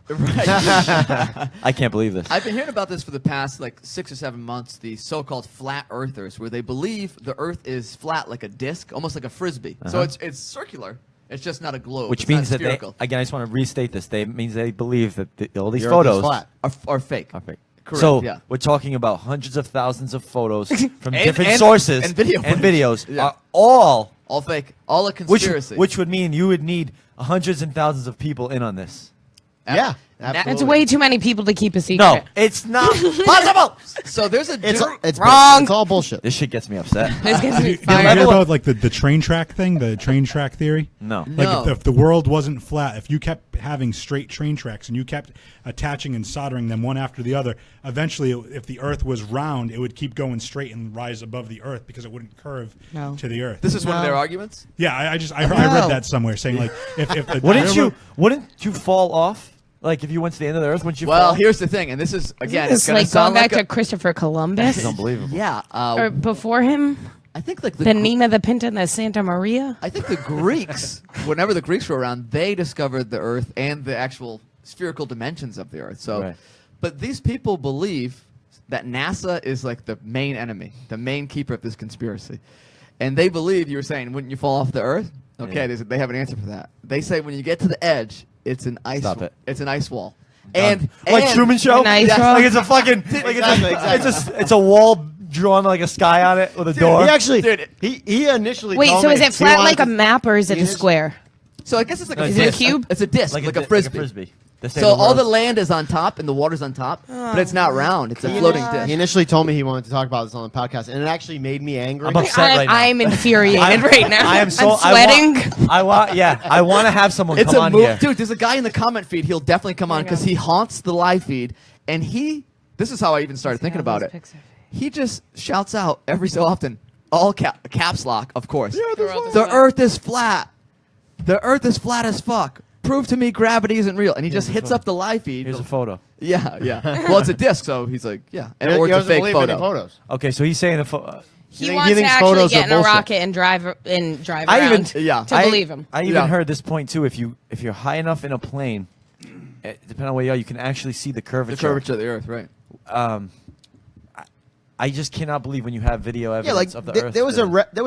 I can't believe this. I've been hearing about this for the past like 6 or 7 months. The so-called flat earthers, where they believe the Earth is flat like a disc, almost like a frisbee. So it's circular. It's just not a globe. Which It's not means that they, spherical. again, I just want to restate this. They means they believe that all these The Earth is photos flat. are fake. are fake. Correct, So yeah. we're talking about hundreds of thousands of photos from And- different and- sources and video footage. videos Yeah. are all All fake. All a which conspiracy. would mean you would need hundreds and thousands of people in on this. Yeah, That- absolutely. It's way too many people to keep a secret. No, it's not possible. So there's a It's dude- it's Wrong. It's all bullshit. This shit gets me upset. This gets me Did you ever fired. hear about like the train track thing, the train track theory? No. Like No. if the world wasn't flat, if you kept having straight train tracks and you kept attaching and soldering them one after the other, eventually, if the Earth was round, it would keep going straight and rise above the Earth because it wouldn't curve No. to the Earth. This is one of No. their arguments. Yeah, I No. read that somewhere saying like if the Wouldn't you fall off? Like if you went to the end of the earth, wouldn't you Well, fall? here's the thing, and this is again, It's it's gonna like going sound back like to Christopher Columbus. It's unbelievable. yeah. Or before him, I think like the Nina, the Pinta, and the Santa Maria. I think the Greeks, whenever the Greeks were around, they discovered the Earth and the actual spherical dimensions of the Earth. So, Right. but these people believe that NASA is like the main enemy, the main keeper of this conspiracy, and they believe you were saying, wouldn't you fall off the Earth? Okay, Yeah. they have an answer for that. They say when you get to the edge, it's an ice. Stop it. It's an ice wall. Done. And Like Truman Show. An ice Yes. wall? Like it's a fucking. Like it's a wall drawn like a sky on it with a door. He actually, Dude, he initially. Wait, told so me is it he flat wanted like a to- map or is it he a is- square? So I guess it's like a Is it a disc. cube? It's a disc, like a frisbee. They say So the all the world's- land is on top and the water's on top, but it's not round. It's a floating He disc. initially told me he wanted to talk about this on the podcast, and it actually made me angry. I'm upset right now. I'm infuriated right now. I am so. I'm sweating. I want. Yeah, I want to have someone It's come a on move, here. dude. There's a guy in the comment feed. He'll definitely come on I because know. he haunts the live feed, and this is how I even started thinking about it. He just shouts out every so often, all caps lock, of course. The Earth is flat. The Earth is flat as fuck. Prove to me gravity isn't real. And he just hits up the live feed. Here's a photo. Yeah. Well, it's a disc, so he's like, yeah. And, or He it's a doesn't fake believe any photo. photos. Okay, so he's saying the He He wants to thinks actually photos get are in a bullshit. rocket and drive around I even Yeah. to believe him. I even Yeah. heard this point too. If you're high enough in a plane, depending on where you are, you can actually see the curvature. The curvature of the Earth, right? I just cannot believe when you have video evidence Yeah, like of the Earth. there was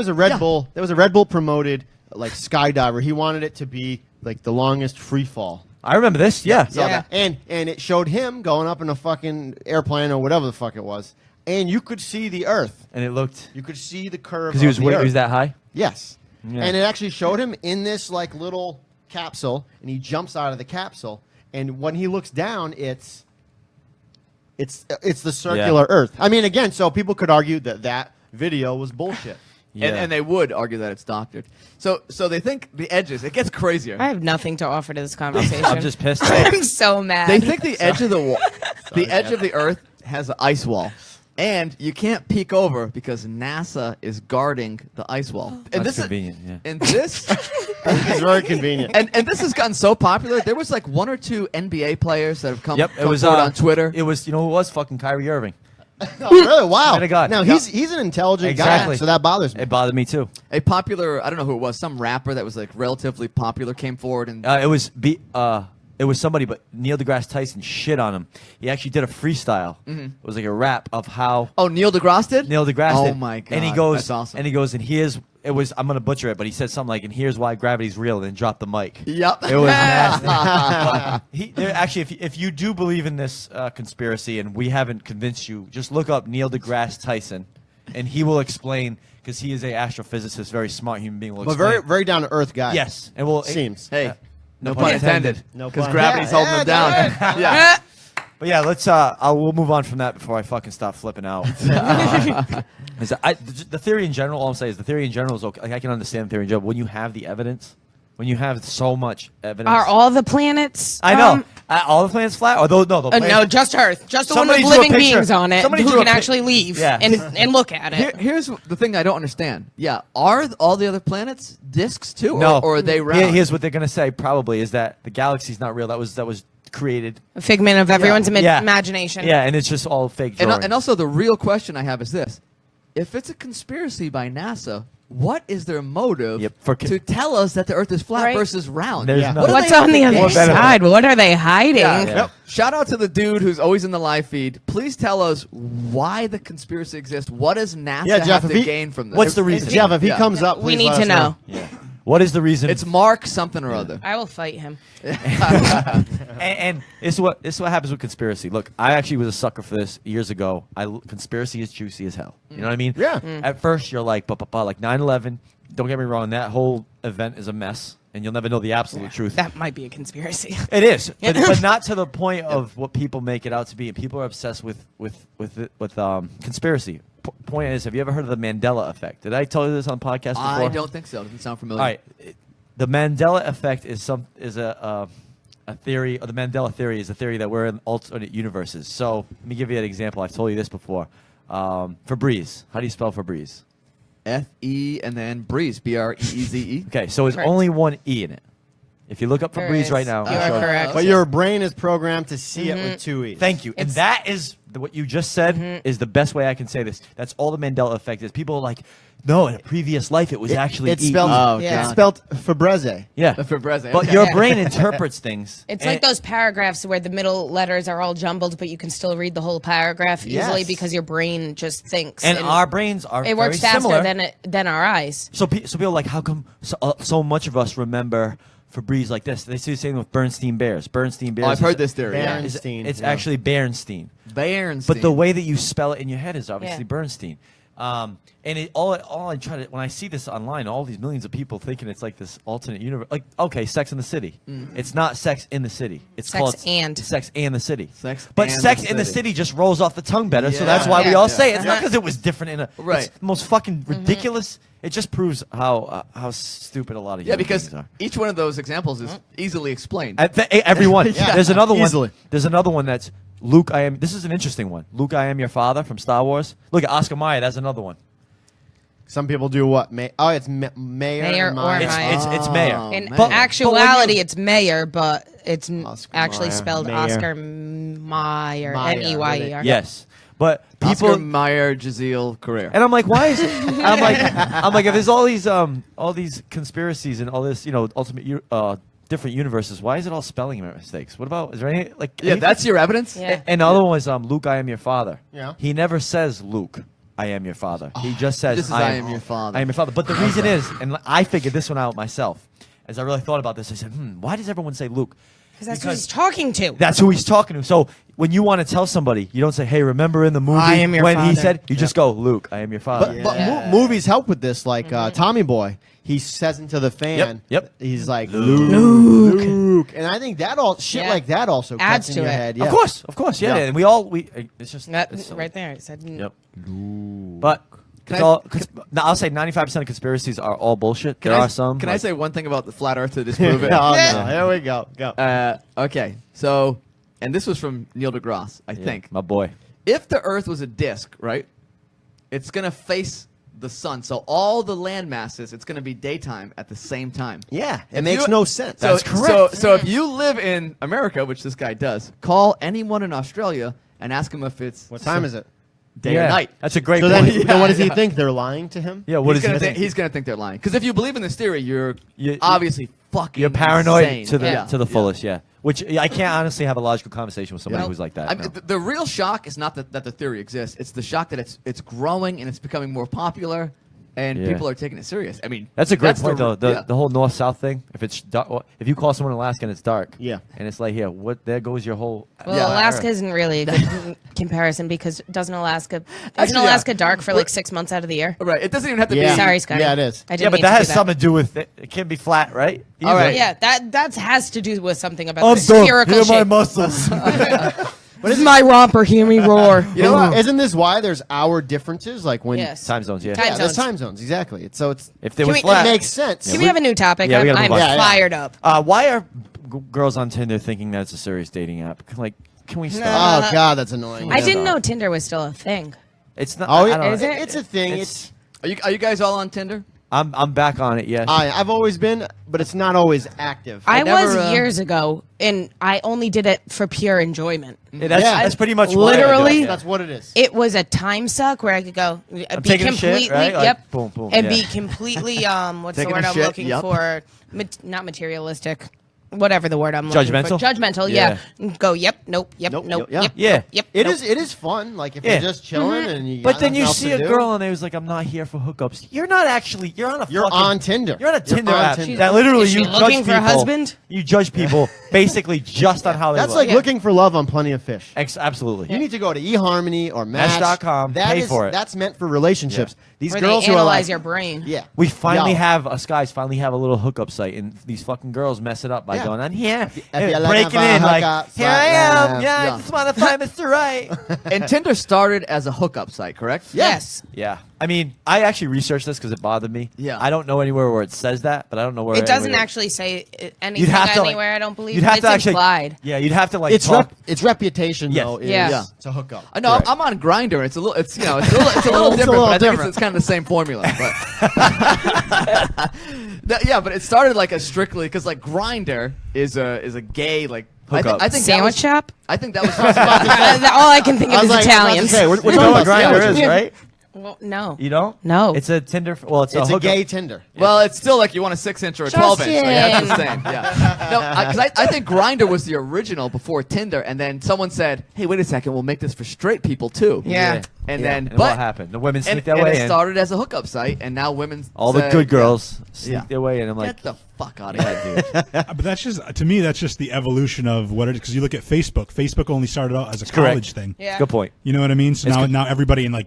a Red Bull. There was a Red Bull promoted like skydiver. He wanted it to be like the longest free fall. I remember this. Yeah. Yeah. And it showed him going up in a fucking airplane or whatever the fuck it was, and you could see the Earth. And it looked You could see the curve. because he was of the he Earth. was that high. Yes. Yeah. And it actually showed him in this like little capsule, and he jumps out of the capsule, and when he looks down, it's the circular Earth. I mean, again, so people could argue that video was bullshit. Yeah. And they would argue that it's doctored. So they think the edges. It gets crazier. I have nothing to offer to this conversation. I'm just pissed. I'm so mad. They think the edge of the edge of the Earth has an ice wall, and you can't peek over because NASA is guarding the ice wall. And That's this convenient. Yeah. And this It's very convenient. and this has gotten so popular. There was like 1 or 2 NBA players that have come, Yep. It come was forward on Twitter. It was you know who it was fucking Kyrie Irving. Oh, really? Wow. Swear to God. Now he's an intelligent Exactly. guy, so that bothers me. It bothered me too. A popular, I don't know who it was, some rapper that was like relatively popular came forward and It was somebody, but Neil deGrasse Tyson shit on him. He actually did a freestyle. It was like a rap of how oh, Neil deGrasse did? Neil deGrasse Oh did. my god. And he goes, That's awesome. and he goes, and here's it was. I'm gonna butcher it, but he said something like, "And here's why gravity's real." And then dropped the mic. Yep. It was nasty. Actually, if you do believe in this conspiracy, and we haven't convinced you, just look up Neil deGrasse Tyson, and he will explain because he is a astrophysicist, very smart human being. Will But explain. very very down to earth guy. Yes, and we'll Seems. Hey, no pun pun intended. No Because pun. gravity's Yeah, holding yeah, them down. yeah. But yeah, let's. We'll move on from that before I fucking stop flipping out. The theory in general, all I'm saying is the theory in general is okay. Like, I can understand the theory in general. When you have the evidence, when you have so much evidence, Are all the planets? I know all the planets flat? Or those, no, the planets, No, just Earth. Just the one Somebody with drew a living picture. beings on it Somebody who drew a can pic- actually leave Yeah. and look at it. Here's the thing I don't understand. Yeah, are all the other planets discs too, No, or are they round? Here's what they're gonna say. Probably is that the galaxy's not real. That was created. A figment of everyone's Yeah. imagination. Yeah, and it's just all fake drawings. and also the real question I have is this: if it's a conspiracy by NASA, what is their motive Yep, for to tell us that the Earth is flat Right. versus round? There's Yeah. no- What do What's they on the have to other gain? side? What are they hiding? Yeah. Yeah. Shout out to the dude who's always in the live feed. Please tell us why the conspiracy exists. What does NASA Yeah, Jeff, have if to he- gain from this? What's the reason? Jeff, if he Yeah. comes up, We please need let to us know. Yeah. What is the reason? It's Mark something or other. I will fight him. and this is what happens with conspiracy. Look, I actually was a sucker for this years ago. Conspiracy is juicy as hell. You know what I mean? Yeah. At first, you're like, like 9/11. Don't get me wrong. That whole event is a mess, and you'll never know the absolute truth. That might be a conspiracy. It is, but not to the point of what people make it out to be. And people are obsessed with conspiracy. Point is, have you ever heard of the Mandela effect? Did I tell you this on the podcast before? I don't think so. Doesn't sound familiar. All right, the Mandela effect is a theory. Or the Mandela theory is a theory that we're in alternate universes. So let me give you an example. I've told you this before. Febreze. How do you spell Febreze? F-E and then Breeze. B-R-E-E-Z-E. Okay, so there's Correct. only one E in it. If you look up There Febreze is. right now, You I'll are show correct. But your brain is programmed to see it with two E's. Thank you. And It's- that is what you just said is the best way I can say this. That's all the Mandela effect is. People are like, no, in a previous life it was actually It's E. spelled. Oh, Yeah. It's spelled Febreze. Yeah. Febreze, But okay. your Yeah. brain interprets things. It's and- like those paragraphs where the middle letters are all jumbled, but you can still read the whole paragraph easily Yes. because your brain just thinks. And our brains are it works very faster similar. than our eyes. So people are like, how come so much of us remember Febreze like this? They say the same with Bernstein Bears. Bernstein Bears. Oh, I've heard is- this theory. Yeah. is- Bernstein, It's yeah. actually Bernstein. Bernstein. But the way that you spell it in your head is obviously Yeah. Bernstein. And all I try to, when I see this online, all these millions of people thinking it's like this alternate universe. Like, okay, Sex in the City. It's not Sex in the City. It's Sex called and. Sex and the City. Sex but and Sex the in the City. City just rolls off the tongue better, so that's Yeah. why we Yeah. all Yeah. say it. It's not Yeah. because it was different in a. Right. It's the most fucking ridiculous. It just proves how stupid a lot of Yeah, human because beings are. each one of those examples is easily explained. Everyone. Yeah. There's another one. Easily. There's another one that's Luke. I am. This is an interesting one. Luke, I am your father from Star Wars. Look at Oscar Mayer. That's another one. Some people do what? It's Mayor. Mayor and or Meyer. Meyer. It's Mayor. Oh, In man. actuality, it's Mayer, but it's Oscar actually Mayer. spelled Mayer. Oscar Meyer. Meyer, M-E-Y-E-R. Yes, but people. Oscar Mayer, Jazeel Carrere. And I'm like, why is it? I'm like, if there's all these conspiracies and all this, ultimate different universes. Why is it all spelling mistakes? What about? Is there any like? Yeah, anything? that's your evidence? Yeah. And the other one was Luke, I am your father. Yeah. He never says Luke, I am your father. He just says This is I am your father. I am your father. But the reason is, and I figured this one out myself, as I really thought about this, I said, why does everyone say Luke? Because that's who he's talking to. That's who he's talking to. So when you want to tell somebody, you don't say, "Hey, remember in the movie I am your when he father." said?" You just go, "Luke, I am your father." But movies help with this, like Tommy Boy. He says into the fan, Yep. he's like, Luke. And I think that all shit Yeah. like that also Adds cuts in to your it. head. Yeah. Of course, yeah. Yeah. And it's just That, it's silly. right there. It said, Yep. But Can it's I- all, I'll say 95% of conspiracies are all bullshit. There are some. Can I like- say one thing about the flat Earth to disprove it? Oh, no. Here we go. Go. Okay, so, and this was from Neil deGrasse, I Yeah, think. my boy. If the Earth was a disk, right, it's going to face the sun. So all the land masses, it's going to be daytime at the same time. Yeah, it If makes you- no sense. So, That's correct. So if you live in America, which this guy does, call anyone in Australia and ask him if it's What time is it? day Yeah, or night. That's a great So point. then what does he think? They're lying to him? Yeah, what he's does gonna he think? He's going to think they're lying. Because if you believe in this theory, you're You- obviously fucking You're paranoid insane. to the Yeah. to the fullest, yeah. Which I can't honestly have a logical conversation with somebody No. who's like that. I mean, no. the real shock is not that the theory exists. It's the shock that it's growing and it's becoming more popular, and Yeah. people are taking it serious. I mean, That's a great point, the- though. yeah. The whole north-south thing. If it's if you call someone in Alaska and it's dark, Yeah. and it's like, there goes your whole. well, Yeah. Alaska isn't really a good comparison because isn't Alaska Actually, yeah. Alaska dark for like 6 months out of the year? Right. It doesn't even have to Yeah. be. Sorry, Scotty. Yeah, it is. I didn't Yeah, but mean that to has do something to do with it can be flat, right? All right. Yeah, that has to do with something about I'm the done. spherical Here are my shape. muscles. This is my romper. Hear me roar. You know what? Isn't this why there's hour differences? Like when Yes. Time zones, yeah. Time yeah, there's zones. time zones exactly. So it's If there Can was we- flat, it makes sense. Can we have a new topic? Yeah, we gotta I'm move on. Yeah, yeah. fired up. why are girls on Tinder thinking that it's a serious dating app? Like, can we stop? Oh God, that's annoying. I didn't stop. know Tinder was still a thing. It's not. Oh I yeah, don't know. Is it? it's a thing. It's- It's Are you guys all on Tinder? I'm back on it. Yes. I've always been, but it's not always active. I never, was years ago, and I only did it for pure enjoyment. Yeah, that's, Yeah. that's pretty much why I do it, Literally- yeah. That's what it is. It was a time suck where I could go, be taking a shit, completely, right? Like, yep, boom, boom, and yeah. be completely, what's the Taking a word I'm shit, looking yep. for? Not materialistic. Whatever the word I'm looking Judgmental? for. Judgmental, yeah. Go, yep, nope, yep, Nope, nope, yeah. yep, Yeah. yep. It nope. is. It is fun. Like if Yeah. you're just chilling and you. But got then you nothing else see to a do. girl and it was like, I'm not here for hookups. You're not actually. You're on a. You're fucking, on Tinder. You're on a You're Tinder on app Tinder. that literally Is she you looking judge for a people. husband? You judge people basically just on how they That's look. like Yeah. looking for love on Plenty of Fish. Absolutely. You need to go to eHarmony or Match. Match.com, pay for it. That's meant for relationships. These Where girls they who are analyze like, your brain. yeah, We finally Yo. have us guys finally have a little hookup site, and these fucking girls mess it up by Yeah. going on here, If you're looking breaking for a in like, hookup here I site, am, yeah. I Yeah. just want to find Mr. Right. And Tinder started as a hookup site, correct? Yes. Yeah, I mean, I actually researched this because it bothered me. Yeah. I don't know anywhere where it says that, but I don't know where It doesn't anywhere- actually say anything You'd have to like- anywhere, I don't believe. You'd have it's to actually, implied. yeah, you'd have to like it's talk. its reputation Yes. though is Yeah. to hook up. I know Correct. I'm on Grinder. It's a little, it's a little It's a different, little but I think different. it's kind of the same formula. But yeah, but it started like a strictly because like Grinder is a gay like Hookup. I think that Sandwich was, shop? I think that was All I can think I of was is like, I was about to Italians. say, we're You know talking what about Grindr is, sandwiches. right? Well, no. You don't? No. It's a Tinder. Well, it's a It's a hookup. gay Tinder. Well, it's still like you want a 6-inch or a 12-inch. Like, that's the Justin. same. Yeah. No, because I think Grinder was the original before Tinder, and then someone said, "Hey, wait a second, we'll make this for straight people too." Yeah. And Yeah. then, And but what happened? The women sneak and, their and way it in. started as a hookup site, and now women All the say, good girls sneak Yeah. their way in. I'm like, Get the fuck out of here, dude. But that's just to me. That's just the evolution of what it is. Because you look at Facebook. Facebook only started out as a correct. college thing. Yeah. good point. You know what I mean? So It's now, good. now everybody in like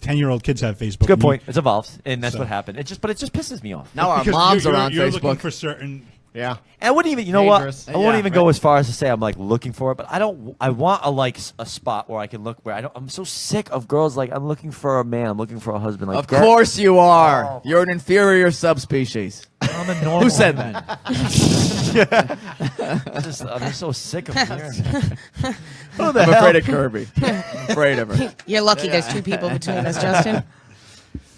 10-year-old kids have Facebook. Good And you- point. It's evolved, and that's So- what happened. It just pisses me off. Now our because moms you're, are on you're looking Facebook. for certain. Yeah. And I wouldn't even, you know Dangerous. what? I won't Yeah, even go right. as far as to say I'm like looking for it, but I don't. I want a spot where I can look where I don't. I'm so sick of girls like I'm looking for a man. I'm looking for a husband. Like Of course you are. You're an inferior subspecies. I'm a normal. Who said woman. that? I'm just so sick of hearing that. I'm afraid of Kirby. I'm afraid of her. You're lucky there's two people between us, Justin.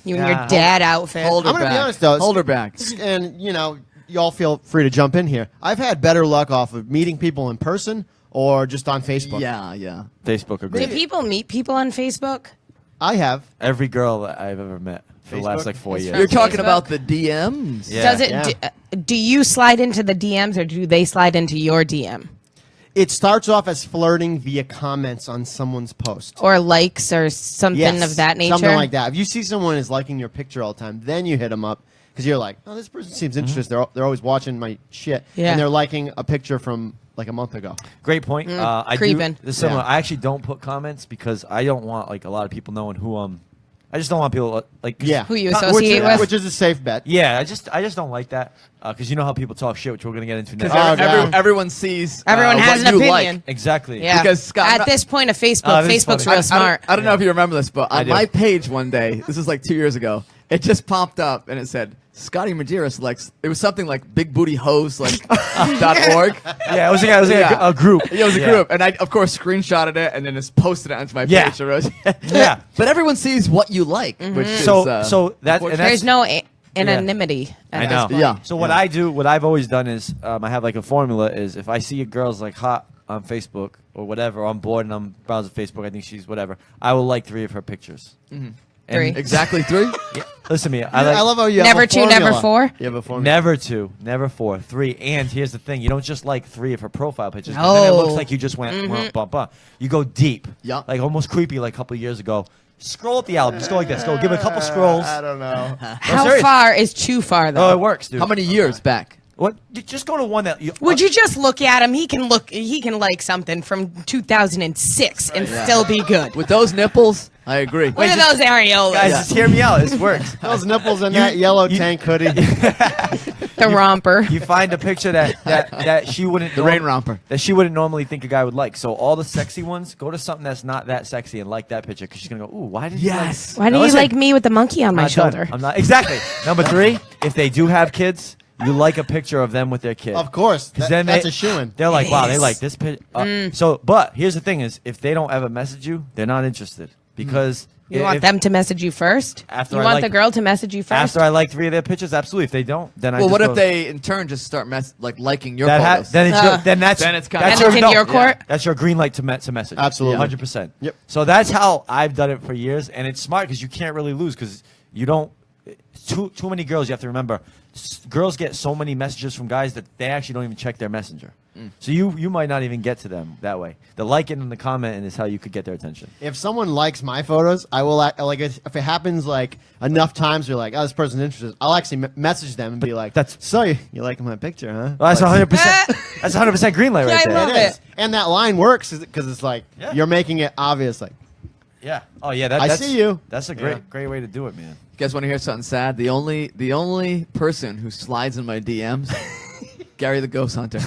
You and Yeah. your dad outfit. Hold her I'm gonna back. be honest, though. Hold her back. And you know, y'all feel free to jump in here. I've had better luck off of meeting people in person or just on Facebook. Yeah, yeah. Facebook Do agrees. people meet people on Facebook? I have. Every girl that I've ever met for the last Facebook? like 4 It's years. You're from talking Facebook? about the DMs. Yeah. Does it? Yeah. Do you slide into the DMs or do they slide into your DM? It starts off as flirting via comments on someone's post. Or likes or something Yes, of that nature? Something like that. If you see someone is liking your picture all the time, then you hit them up because you're like, oh, this person seems interested. They're always watching my shit. Yeah. And they're liking a picture from like a month ago. Great point. I creeping. do. This is similar. Yeah. I actually don't put comments because I don't want like a lot of people knowing who I just don't want people like Yeah, Who you Which- associate with. which is a safe bet. Yeah, I just don't like that because you know how people talk shit, which we're gonna get into next. Oh, God. everyone sees. Everyone has what an you opinion. Like. Exactly. Yeah. Because Scott- at this point of Facebook, this is Facebook's funny. real smart. I don't know if you remember this, but I on do. my page one day, this is like 2 years ago, it just popped up and it said, Scotty Madeira selects, it was something like Big Booty Hoes, like, .org. Yeah, it was Yeah. a group. Yeah, it was a group. And I, of course, screenshotted it and then just posted it onto my Yeah. page. So it was- Yeah. But everyone sees what you like, which is, So that and unfortunate. that's, There's no anonymity. I at know. this point. Yeah. So what I do, what I've always done is, I have like a formula. Is if I see a girl's like hot on Facebook or whatever, I'm bored and I'm browsing Facebook. I think she's whatever. I will like 3 of her pictures. And- Three. Exactly 3? Yeah, listen to me. I like, love how you Never have a 2, never formula. 4? You have a formula. Never 2, never 4, 3. And here's the thing: you don't just like 3 of her profile pictures. 'Cause then it looks No. like you just went bump up. You go deep. Yeah. Like almost creepy. Like a couple of years ago. Scroll up the album. Just go like this. Go give it a couple scrolls. I don't know. How serious. far is too far, though? Oh, it works, dude. How many years back? What? Just go to one that. Would you just look at him? He can like something from 2006 and still be good. With those nipples, I agree. Look at those areolas. guys? Just hear me out. This works. Those nipples in that yellow tank hoodie. the romper. You find a picture that she wouldn't. The rain romper. That she wouldn't normally think a guy would like. So all the sexy ones, go to something that's not that sexy and like that picture because she's gonna go, ooh, why did you like? Yes. Why do Now you listen, like me with the monkey on my I'm not done. shoulder? I'm not exactly. Number 3, if they do have kids, you like a picture of them with their kid. Of course, Because that, then that's they, a shoo-in. They're like, wow, they Yes. like this picture. So, but here's the thing: is if they don't ever message you, they're not interested because You want them to message you first? After you I want like- the girl to message you first? After I like 3 of their pictures, absolutely. If they don't, then I Well, just what go, if they, in turn, just start liking your that photos? then it's your, then that's Then it's kinda- that's Then it's in your court? That's your green light to message. Absolutely. 100%. Yep. So that's how I've done it for years, and it's smart because you can't really lose because you don't. Too many girls. You have to remember, girls get so many messages from guys that they actually don't even check their messenger. So you might not even get to them that way. The liking and the commenting is how you could get their attention. If someone likes my photos, I will like if it happens like enough times. You're like, oh, this person's interested. I'll actually message them and be like, that's- so you like my picture, huh? Well, that's Like, 100%. That's 100% green light right I there. love It is, and that line works because it's like Yeah. you're making it obvious. Like, Yeah. Oh yeah. I That's, see you. That's a great way to do it, man. You guys want to hear something sad? The only person who slides in my DMs, Gary the Ghost Hunter.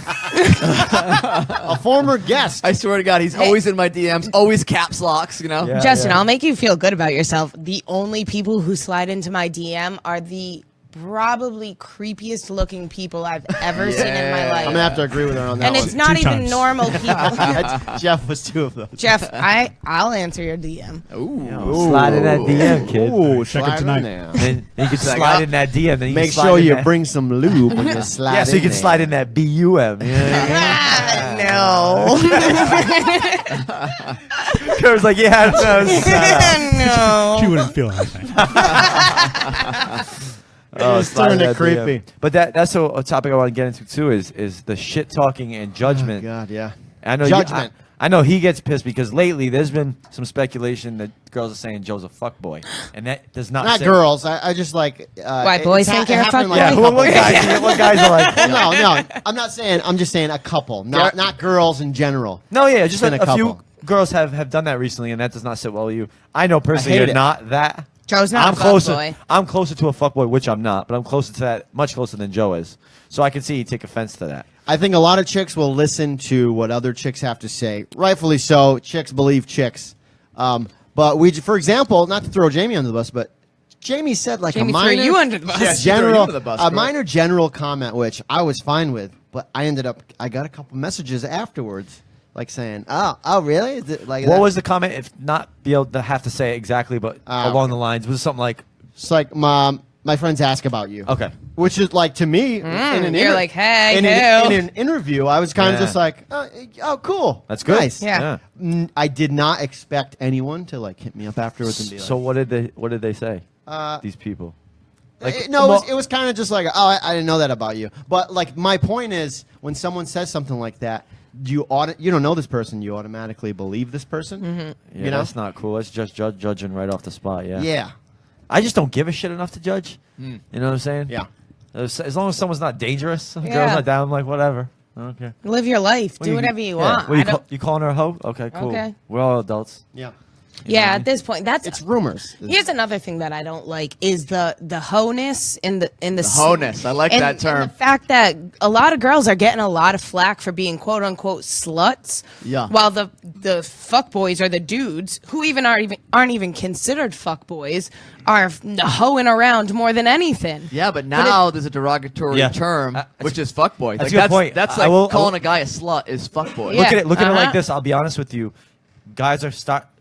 a former guest. I swear to God, he's always in my DMs, always caps locks, you know? Yeah. Justin, I'll make you feel good about yourself. The only people who slide into my DM are the probably creepiest looking people I've ever seen in my Yeah. life. I'm gonna have to agree with her on that and one. it's not 2 even times. normal people. Jeff was 2 of those. Jeff, I'll answer your DM. Ooh. Slide in that DM, kid. Ooh, Check it slide tonight. in there. Then you can Like, slide in that DM. Then you Make can slide sure in you that- bring some lube when you slide. Yeah, so you in can there. slide in that BUM. You know what I No. mean? Curve's like, yeah, no. She no. wouldn't feel anything. It's slide in turned it that DM. creepy. But that's a topic I want to get into too. Is the shit talking and judgment. Oh, God, yeah. I know Judgment. I know he gets pissed because lately there's been some speculation that girls are saying Joe's a fuckboy, and that does not. Not sit- girls. I just like. Why, boys think you're a fuckboy? Yeah, what guys are like? No. I'm not saying. I'm just saying a couple, not girls in general. No, yeah, just Been a a few couple. girls have done that recently, and that does not sit well with you. I know personally hate you're it. not that. Joe's not I'm a closer. fuckboy. I'm closer to a fuckboy, which I'm not, but I'm closer to that, much closer than Joe is. So I can see you take offense to that. I think a lot of chicks will listen to what other chicks have to say. Rightfully so. Chicks believe chicks. But for example, not to throw Jamie under the bus, but Jamie said like Jamie a threw minor, you under the bus. Yeah, she threw you general, under the bus, a bro. minor general comment, which I was fine with, but I got a couple messages afterwards, like saying, "Oh, really? Is it like What that?" was the comment? If not be able to have to say it exactly, but along okay. the lines, was it something like, It's like my friends ask about you. okay, Which is like to me in an you're like, hey, in who? an interview, I was kind of Yeah. just like, oh, cool, that's good. nice. Yeah. I did not expect anyone to like hit me up afterwards and be like, So what did they say? These people. no, it was kind of just like, oh, I didn't know that about you. But like my point is, when someone says something like that, you don't know this person, you automatically believe this person. Yeah, You know? that's not cool. That's just judging right off the spot. Yeah. Yeah. I just don't give a shit enough to judge. You know what I'm saying? Yeah. As long as someone's not dangerous, Yeah. girls not down, I'm like whatever. Okay. Live your life. Do whatever you want. What, I don't. you calling her a hoe? Okay, cool. Okay. We're all adults. Yeah. Yeah, at this point, It's rumors. Here's another thing that I don't like is the ho-ness in the ho-ness. I like that term. And the fact that a lot of girls are getting a lot of flack for being quote unquote sluts. Yeah. While the fuckboys or the dudes who aren't even considered fuckboys are hoeing around more than anything. Yeah, but now there's a derogatory Yeah. term, which is fuckboy. That's a good point. That's I like will- calling a guy a slut is fuckboy. Yeah. Look at it like Uh-huh. this. I'll be honest with you.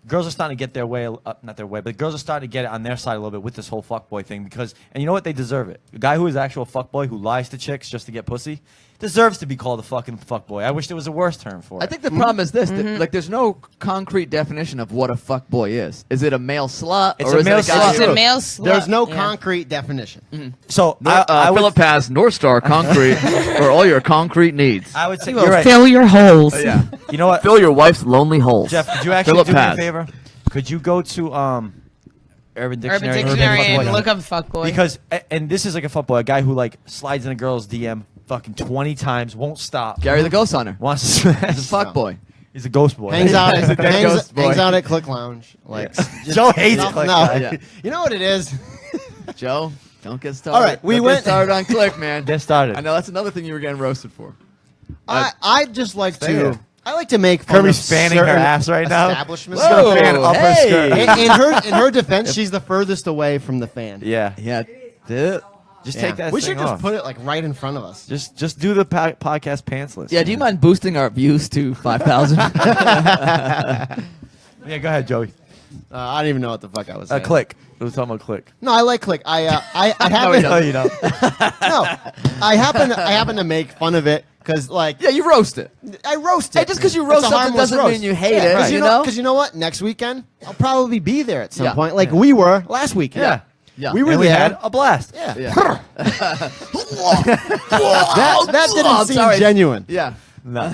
Girls are starting to get their way, not their way, but girls are starting to get it on their side a little bit with this whole fuckboy thing and you know what? They deserve it. A guy who is actual fuckboy who lies to chicks just to get pussy deserves to be called a fucking fuckboy. I wish there was a worse term for it. I think the problem is this: that, like, there's no concrete definition of what a fuckboy is. Is it a male slut It's or a is male it a guy slut. It's a male slut. There's no Yeah. concrete definition. so. I would, Philip has North Star Concrete for all your concrete needs. I would say You you're will right. fill your holes. Yeah, You know what, fill your wife's lonely holes. Jeff? Could you actually Philip do me a Paz. favor? Could you go to Urban Dictionary, Urban Dictionary fuckboy? and look up fuckboy. Because and this is like a fuckboy, a guy who like slides in a girl's DM fucking 20 times, won't stop, Gary the Ghost Hunter. wants to smash. He's a fuckboy. He's a ghost boy. Hangs out, He's a dead ghost boy. hangs out at Click Lounge. Like Joe hates no, Click no. Lounge. Yeah. You know what it is? Joe, don't get started. All right, we Don't went- get started on Click, man. Get started. I know that's another thing you were getting roasted for. I just like Stay to. here. I like to make fun Kirby's of fanning her certain ass right now. establishments. She's gonna fan up her hey. skirt. In her defense, she's the furthest away from the fan. Yeah. Yeah. Just Yeah. take that We thing should just off. put it like right in front of us. Just do the podcast pantsless. Yeah, do you mind boosting our views to 5,000? Yeah, go ahead, Joey. I don't even know what the fuck I was saying. Click. We were talking about Click. No, I like Click. I No, happen you don't. no, I happen to make fun of it because like yeah, you roast it. I roast it. Hey, just 'cause you It's roast a something harmless doesn't roast. mean you hate it, Because you know? Because you know what? Next weekend I'll probably be there at some Yeah. point, like we were last weekend. Yeah. Yeah. We were And we there. had a blast. Yeah. Yeah. That didn't I'm seem sorry. genuine. Yeah. No.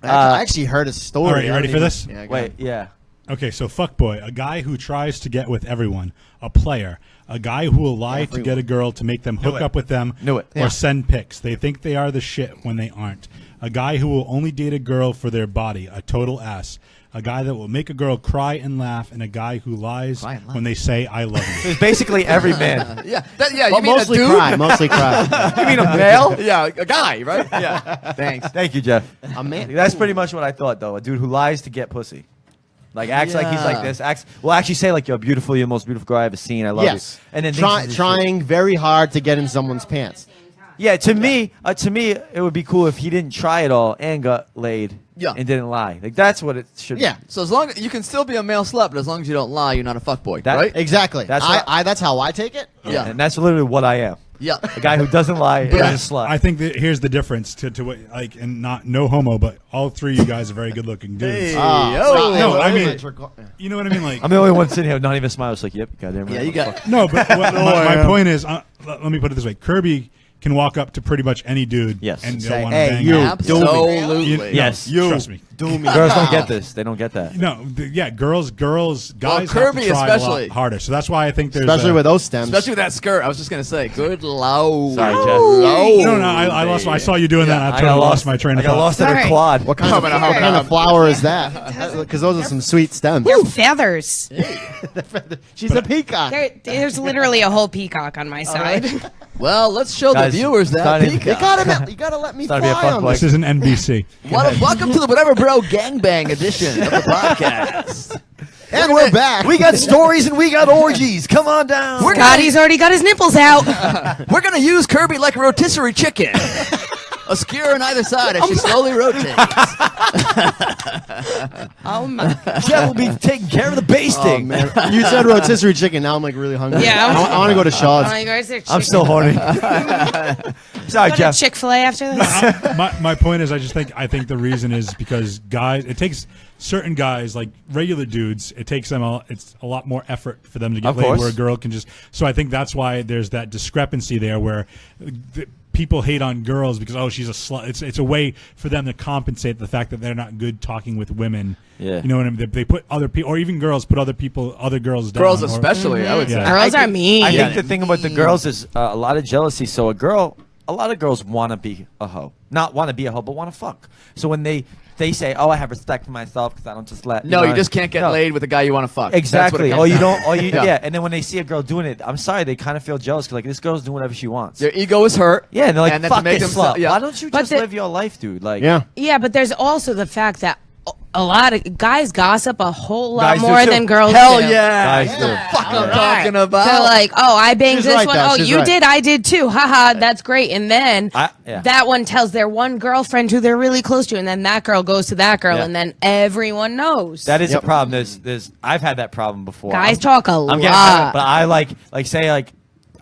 I actually heard a story. All right, you I ready don't for even- this? Yeah, go Wait, ahead. yeah. Okay, so fuckboy, a guy who tries to get with everyone, a player, a guy who will lie to get a girl to make them hook it. up with them Knew it. or Yeah. send pics. They think they are the shit when they aren't. A guy who will only date a girl for their body, a total ass. A guy that will make a girl cry and laugh, and a guy who lies Cry and laugh. when they say "I love you." It's basically every man. Yeah. Yeah. Well, You mean mostly a dude? cry. Mostly cry. You mean a male? Yeah, a guy, right? Yeah. Thanks. Thank you, Jeff. A man. That's pretty much what I thought, though. A dude who lies to get pussy. Like, acts like he's like Yeah. this. Will actually say, like, you're beautiful, you're the most beautiful girl I've ever seen. I love Yes. you. And then thinks he's the shit. trying very hard to get in someone's pants. Yeah, to me, it would be cool if he didn't try it all and got laid Yeah. and didn't lie. Like, that's what it should Yeah. be. So as long you can still be a male slut, but as long as you don't lie, you're not a fuckboy, That- right? Exactly. That's That's how I take it. Yeah. And that's literally what I am. Yeah. A guy who doesn't lie and But is a slut. I think that here's the difference to what like, and not no homo, but all three of you guys are very good looking dudes. Stop. No, I mean- It's requ- You know what I mean? Like, I'm the only one sitting here not even smiling. It's like, yep, goddamn right. Yeah, you got. no, but my point is, let me put it this way: Kirby can walk up to pretty much any dude, Yes. and Say, they'll want to "Hey, bang you." him. Absolutely. You- Yes. no, trust me. Girls don't get this. They don't get that. No, yeah, girls, guys have Kirby to try especially. a lot harder. So that's why I think there's Especially with those stems. Especially with that skirt. I was just gonna say, good low. Sorry, Jeff. No, I lost. I saw you doing that. I I got lost my train I of got thought. lost in a Sorry. quad. what kind of flower is that? Because those are some sweet stems. They're feathers. She's a peacock. There's literally a whole peacock on my side. Well, let's show Guys, the viewers that starting- You peacock. gotta let me Starting to be a fly on fuckboy. this. This is an NBC. Welcome to the Whatever Bro Gangbang edition of the podcast. And we're back. We got stories and we got orgies. Come on down. Scotty's already got his nipples out. We're gonna use Kirby like a rotisserie chicken. A skewer on either side as she slowly rotates. Oh my. Jeff will be taking care of the Oh, basting. man. You said rotisserie chicken. Now I'm like really hungry. Yeah. I want to go to Shaw's. Oh, you guys are I'm still horny. Sorry, Go to Jeff. Chick-fil-A after this. My point is, I think the reason is because guys, it takes certain guys like regular dudes. It takes them it's a lot more effort for them to get Of laid. course. Where a girl can just. So I think that's why there's that discrepancy there where. People hate on girls because she's a slut. It's a way for them to compensate the fact that they're not good talking with women. Yeah. You know what I mean? They put other people, or even girls put other girls down. Girls or- especially, I would say. Yeah. Girls are mean. I think the thing about the girls is a lot of jealousy. So a girl, a lot of girls want to be a hoe, not want to be a hoe, but want to fuck. So when they say, "Oh, I have respect for myself because I don't just let." No, you just can't get laid with the guy you want to fuck. Exactly. That's what it comes down to. Yeah. And then when they see a girl doing it, I'm sorry, they kind of feel jealous because like this girl's doing whatever she wants. Their ego is hurt. Yeah, and they're like, and then to "Fuck make this themselves- slut. yeah. Why don't you But just the- live your life, dude?" Like, Yeah. Yeah, but there's also the fact that a lot of guys gossip a whole lot Guys do more too. than girls Hell do. yeah. Guys do. Fuck I'm Right. talking about. So like, oh, I banged She's this right, one. though. Oh, She's you right. did. I did too. Haha, that's great. And then Yeah. that one tells their one girlfriend who they're really close to, and then that girl goes to that girl, Yeah. and then everyone knows. that is Yep. a problem. There's I've had that problem before. Guys talk a I'm getting lot. but I like say like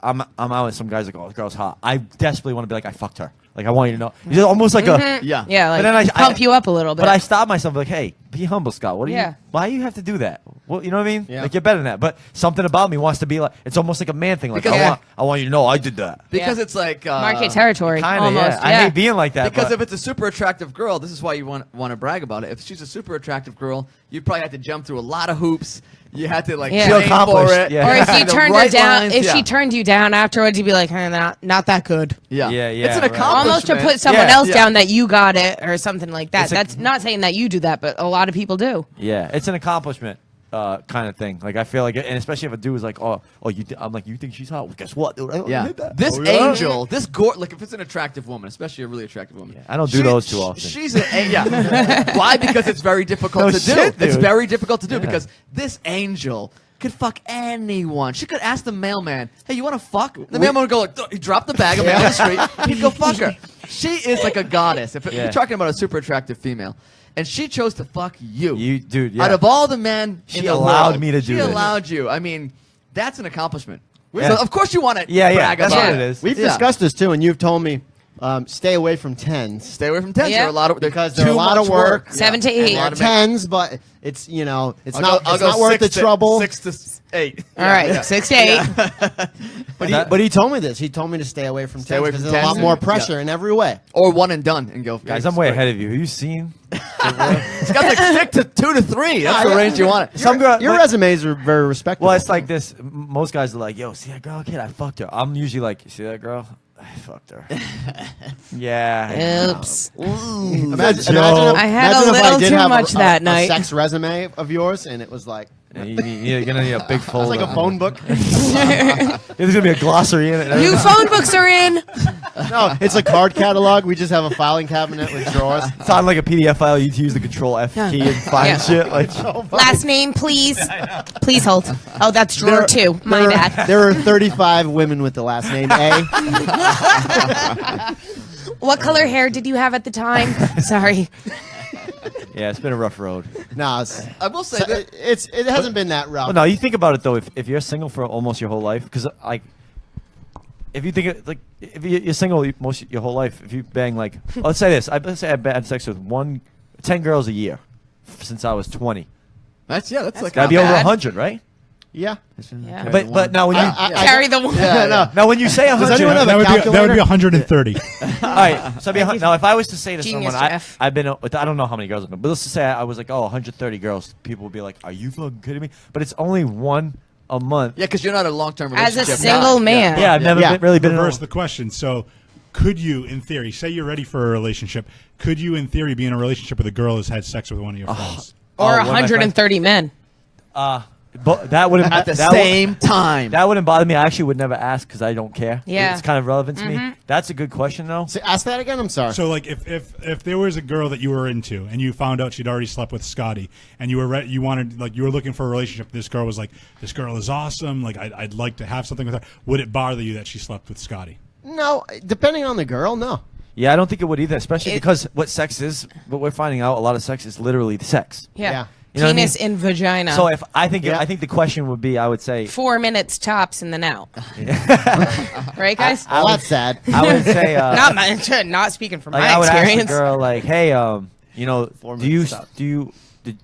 I'm out with some guys like, "Oh, this girl's hot." I desperately want to be like, "I fucked her." Like I want you to know. It's almost like a Yeah. Yeah, like But then I pump you up a little bit. But I stop myself like, hey, be humble, Scott. What do Yeah. you? Why do you have to do that? Well, you know what I mean? Yeah. Like you're better than that. But something about me wants to be like. It's almost like a man thing. Like Because- I want you to know I did that. Because Yeah. it's like market territory, Kinda, almost. yeah. I hate being like that. Because but if it's a super attractive girl, this is why you want to brag about it. If she's a super attractive girl, you probably had to jump through a lot of hoops. You had to like Yeah. train Feel accomplished, for it. yeah. Or if you The turned right her down, lines, if yeah. she turned you down afterwards, you'd be like, not that good. yeah, Yeah, it's an right. accomplishment. Almost to put someone Yeah. else Yeah. down that you got it or something like that. It's a- That's not saying that you do that, but a lot of people do. yeah, it's an accomplishment. Kind of thing. Like I feel like, and especially if a dude is like, oh, I'm like, you think she's hot? Well, guess what, dude? I don't Yeah, hit that. this Oh, yeah? angel, this like if it's an attractive woman, especially a really attractive woman. I don't do those too often. She's yeah. Why? Because it's very difficult No to do. shit, It's dude. very difficult to do Yeah. because this angel could fuck anyone. She could ask the mailman, "Hey, you want to fuck?" The mailman would go like, he dropped the bag of mail on the street. He'd go fuck her. She is like a goddess. If Yeah. you're talking about a super attractive female, and she chose to fuck you, Dude, yeah. out of all the men, She in the allowed world, me to she do this. allowed you. I mean, that's an accomplishment. Yeah. So of course you want to Yeah, brag that's about what it is. We've Yeah. discussed this too, and you've told me stay away from tens. Stay away from tens. Yeah. They're a lot of Because they're they're a too lot much of work. Yeah. 7 to And 8. a lot of Tens, but it's it's I'll not go- I'll it's go not worth the 6 to- trouble. 6 to 8. All right, Yeah. 6 to 8. But he told me this. He told me to stay away from Stay tens away because from there's a lot tens. more Yeah. pressure in every way. Or one and done and go. Guys, I'm way ahead of you. Have you seen? It's got like 6 to 2 to 3. That's the range you want it. Some girl. Your resumes are very respectable. Well, it's like this. Most guys are like, "Yo, see that girl, kid? I fucked her." I'm usually like, "You see that girl? I fucked her." Yeah. Oops. Imagine, joke. I had imagine a if little did too have much that a night. sex resume of yours, and it was like You're gonna need a big it's folder. like a phone book. There's gonna be a glossary in it. New phone books are in. No, it's a card catalog. We just have a filing cabinet with drawers. It's on like a PDF file. You use the Control F key and find Yeah. shit. Like, Last name, please. Please hold. Oh, that's drawer 2. My there, bad. There are 35 women with the last name A. What color hair did you have at the time? Sorry. yeah, it's been a rough road. No, it's, I will say that. it hasn't been that rough. Well, no, you think about it though. If you're single for almost your whole life, because like, if you think it, like if you're single most your whole life, if you bang like, let's say this, let's say I've had sex with 10 girls a year since I was 20. That's like That'd be not over bad. 100, right? Yeah. Yeah. But now when you Carry the one. Yeah, no. now when you say 100, anyone have That would be calculator? 130. all right. So now if I was to say to Genius, someone, Jeff. I've been with, I don't know how many girls I've been, but let's just say I was like, 130 girls, people would be like, are you fucking kidding me? But it's only one a month. Yeah, because you're not a long-term As relationship. a single guy. man. Yeah, I've never Yeah. really been in Reverse a, the question. So, could you, in theory, say you're ready for a relationship? Could you, in theory, be in a relationship with a girl who's had sex with one of your friends? Or one of my 130 men. but that wouldn't At the that same time. That wouldn't bother me. I actually would never ask because I don't care. Yeah. It's kind of relevant to me. That's a good question, though. So ask that again. I'm sorry. So, like, if there was a girl that you were into and you found out she'd already slept with Scotty, and you were you were looking for a relationship, this girl was like, this girl is awesome. Like, I'd like to have something with her. Would it bother you that she slept with Scotty? no, depending on the girl, no. Yeah, I don't think it would either, especially It- because what sex is, what we're finding out, a lot of sex is literally sex. Yeah. Yeah. You know what I Penis mean? in vagina. So if I think Yeah. I think the question would be, I would say, 4 minutes tops and then out. Right, guys? Well, that's sad. I would say, Not speaking from like, my I would ask experience. the girl, like, hey, you know, 4 do you minutes stop.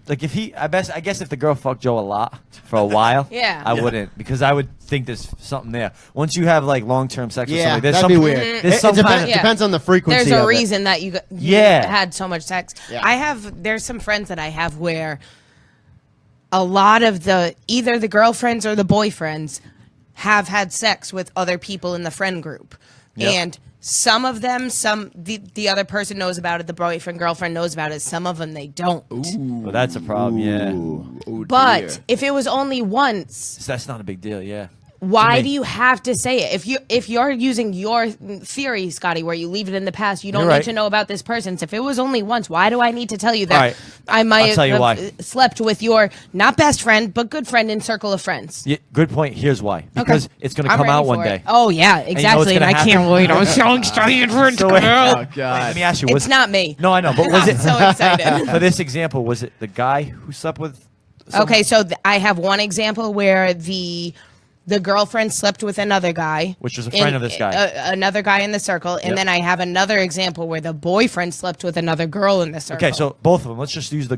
like if he? I guess if the girl fucked Joe a lot for a while, Yeah. I wouldn't because I would think there's something there. Once you have like long-term sex with Yeah, somebody, there's that'd be some weird. There's some kind of Yeah. Depends on the frequency. There's a of it. reason that you Yeah. had so much sex. Yeah. There's some friends that I have where a lot of either the girlfriends or the boyfriends have had sex with other people in the friend group. Yep. And Some of them, the other person knows about it. The boyfriend, girlfriend knows about it. Some of them they don't. Well, that's a problem. Yeah. Oh, But dear. if it was only once, So that's not a big deal. Yeah. why me. do you have to say it? If you're using your theory, Scotty, where you leave it in the past, you don't You're need right. to know about this person. So if it was only once, why do I need to tell you that All right. I might I'll tell you have why. slept with your not best friend but good friend in circle of friends? Yeah, good point. Here's why. Because it's going to I'm come out out one day. Oh yeah, you know what's exactly. And, gonna I can't happen? wait. I'm so excited for it to So come wait. out. Oh God. Let me ask you. It's not me. No, I know. But was I'm it so excited. for this example? Was it the guy who slept with? someone? Okay, so I have one example where the girlfriend slept with another guy, Which was a friend of this guy. another guy in the circle, and Yep. then I have another example where the boyfriend slept with another girl in the circle. Okay, so both of them. Let's just use the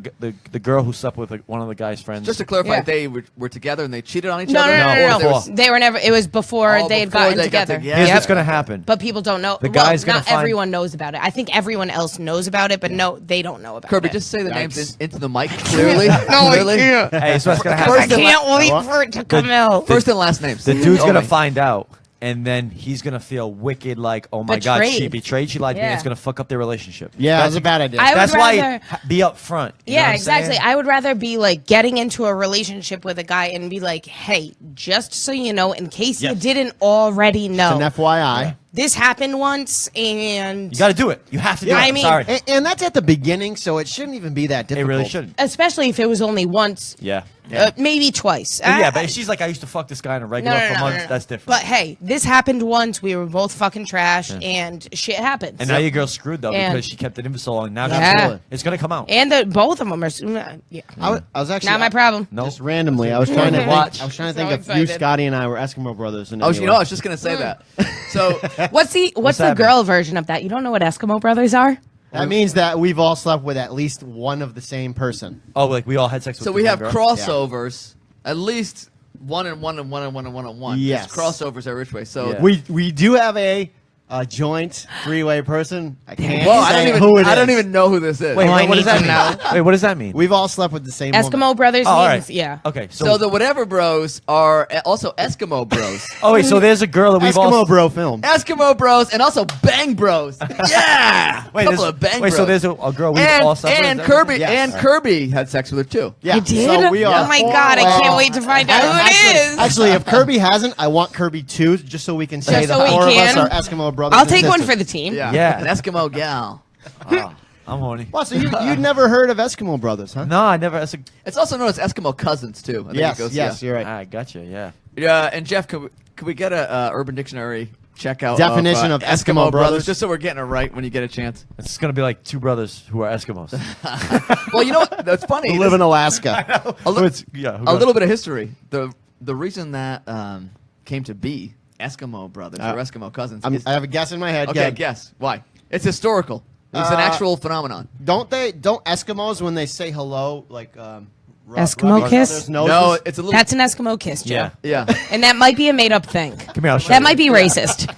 girl who slept with one of the guy's friends. Just to clarify, Yeah. they were together and they cheated on each no, other. no, no, No, no, no. before. They were never. It was before Oh, they had before gotten they got together. together. Here's Yep. what's going to happen. But people don't know. The guy's well, gonna not find- everyone knows about it. I think everyone else knows about it, but no, they don't know about Kirby, it. just say the names Yikes. into the mic clearly. no, clearly. I can't. Hey, so what's going to I happen? First and can't wait What? for it to come out. First and last names. The dude's Oh, gonna my- find out, and then he's gonna feel wicked, like, oh my god, she Betrayed. betrayed, she lied to me. Yeah. It's gonna fuck up their relationship. Yeah, that's a bad idea. I would That's why rather- be up front. You know what Yeah, I'm exactly. saying? I would rather be like getting into a relationship with a guy and be like, hey, just so you know, in case you Yes. didn't already It's know, an FYI. this happened once and You got to do it. You have to do Yeah, it. I I'm mean- sorry, And that's at the beginning, so it shouldn't even be that it difficult. really shouldn't. especially if it was only once, Yeah. maybe twice. Yeah, but if she's like, I used to fuck this guy on a regular for months, that's different. But hey, this happened once. We were both fucking trash, and shit happens. and now your girl's screwed though And- because she kept it in for so long. Now Yeah. it's gonna come out. And both of them are. Yeah. I was actually Not my problem. No. Just randomly, I was trying to Watch. I was trying to So think if you, excited. Scotty, and I were Eskimo brothers. And Oh, you know, I was just gonna say that. So What's the that girl version of that? You don't know what Eskimo brothers are? that means that we've all slept with at least one of the same person. Oh, like we all had sex with. so the we same have girl? crossovers. At least one and one and one and one and one and one. Yes. It's crossovers are which way. So Yeah. We do have a joint three-way person. I can't well, I say don't even who it I don't is. even know who this is. Wait, Oh, I what does need that to mean? know. Wait, what does that mean? We've all slept with the same Eskimo woman. brothers. Oh, all means, right. Yeah. Okay, So the whatever bros are also Eskimo bros. oh wait, so there's a girl that we've Eskimo all. bro film. Eskimo bros and also Bang Bros. Yeah, Wait, couple there's- of Bang wait, bros. so there's a girl we've all slept with. and Is that what Kirby you're Yes. and Kirby had sex with her too. Yeah, I did. So we are Oh my god! I can't all- wait to find out who it Actually, is. actually, if Kirby hasn't, I want Kirby too, just so we can say Just the so we four of us can. are Eskimo brothers. I'll and take one sisters. for the team. Yeah. an Eskimo gal. Oh, I'm horny. Well, so you'd never heard of Eskimo brothers, huh? No, I never. That's a, It's also known as Eskimo cousins too. I think Yes, it goes, yes, yeah. you're right. I gotcha. Yeah. Yeah, and Jeff, could we get a Urban Dictionary checkout Definition of Eskimo brothers? just so we're getting it right when you get a chance? It's gonna be like two brothers who are Eskimos. Well, you know what? That's funny. Who live in Alaska. a, li- Yeah. a little bit of history. The reason that came to be Eskimo brothers or Eskimo cousins. is, I have a guess in my head. okay, Yeah. guess why? It's historical. It's an Uh, actual phenomenon. Don't Eskimos when they say hello like Eskimo rub kiss? each other's noses? No, it's a little. That's an Eskimo kiss, Joe. Yeah. yeah, And that might be a made-up thing. Come here. I'll show That you. might be racist.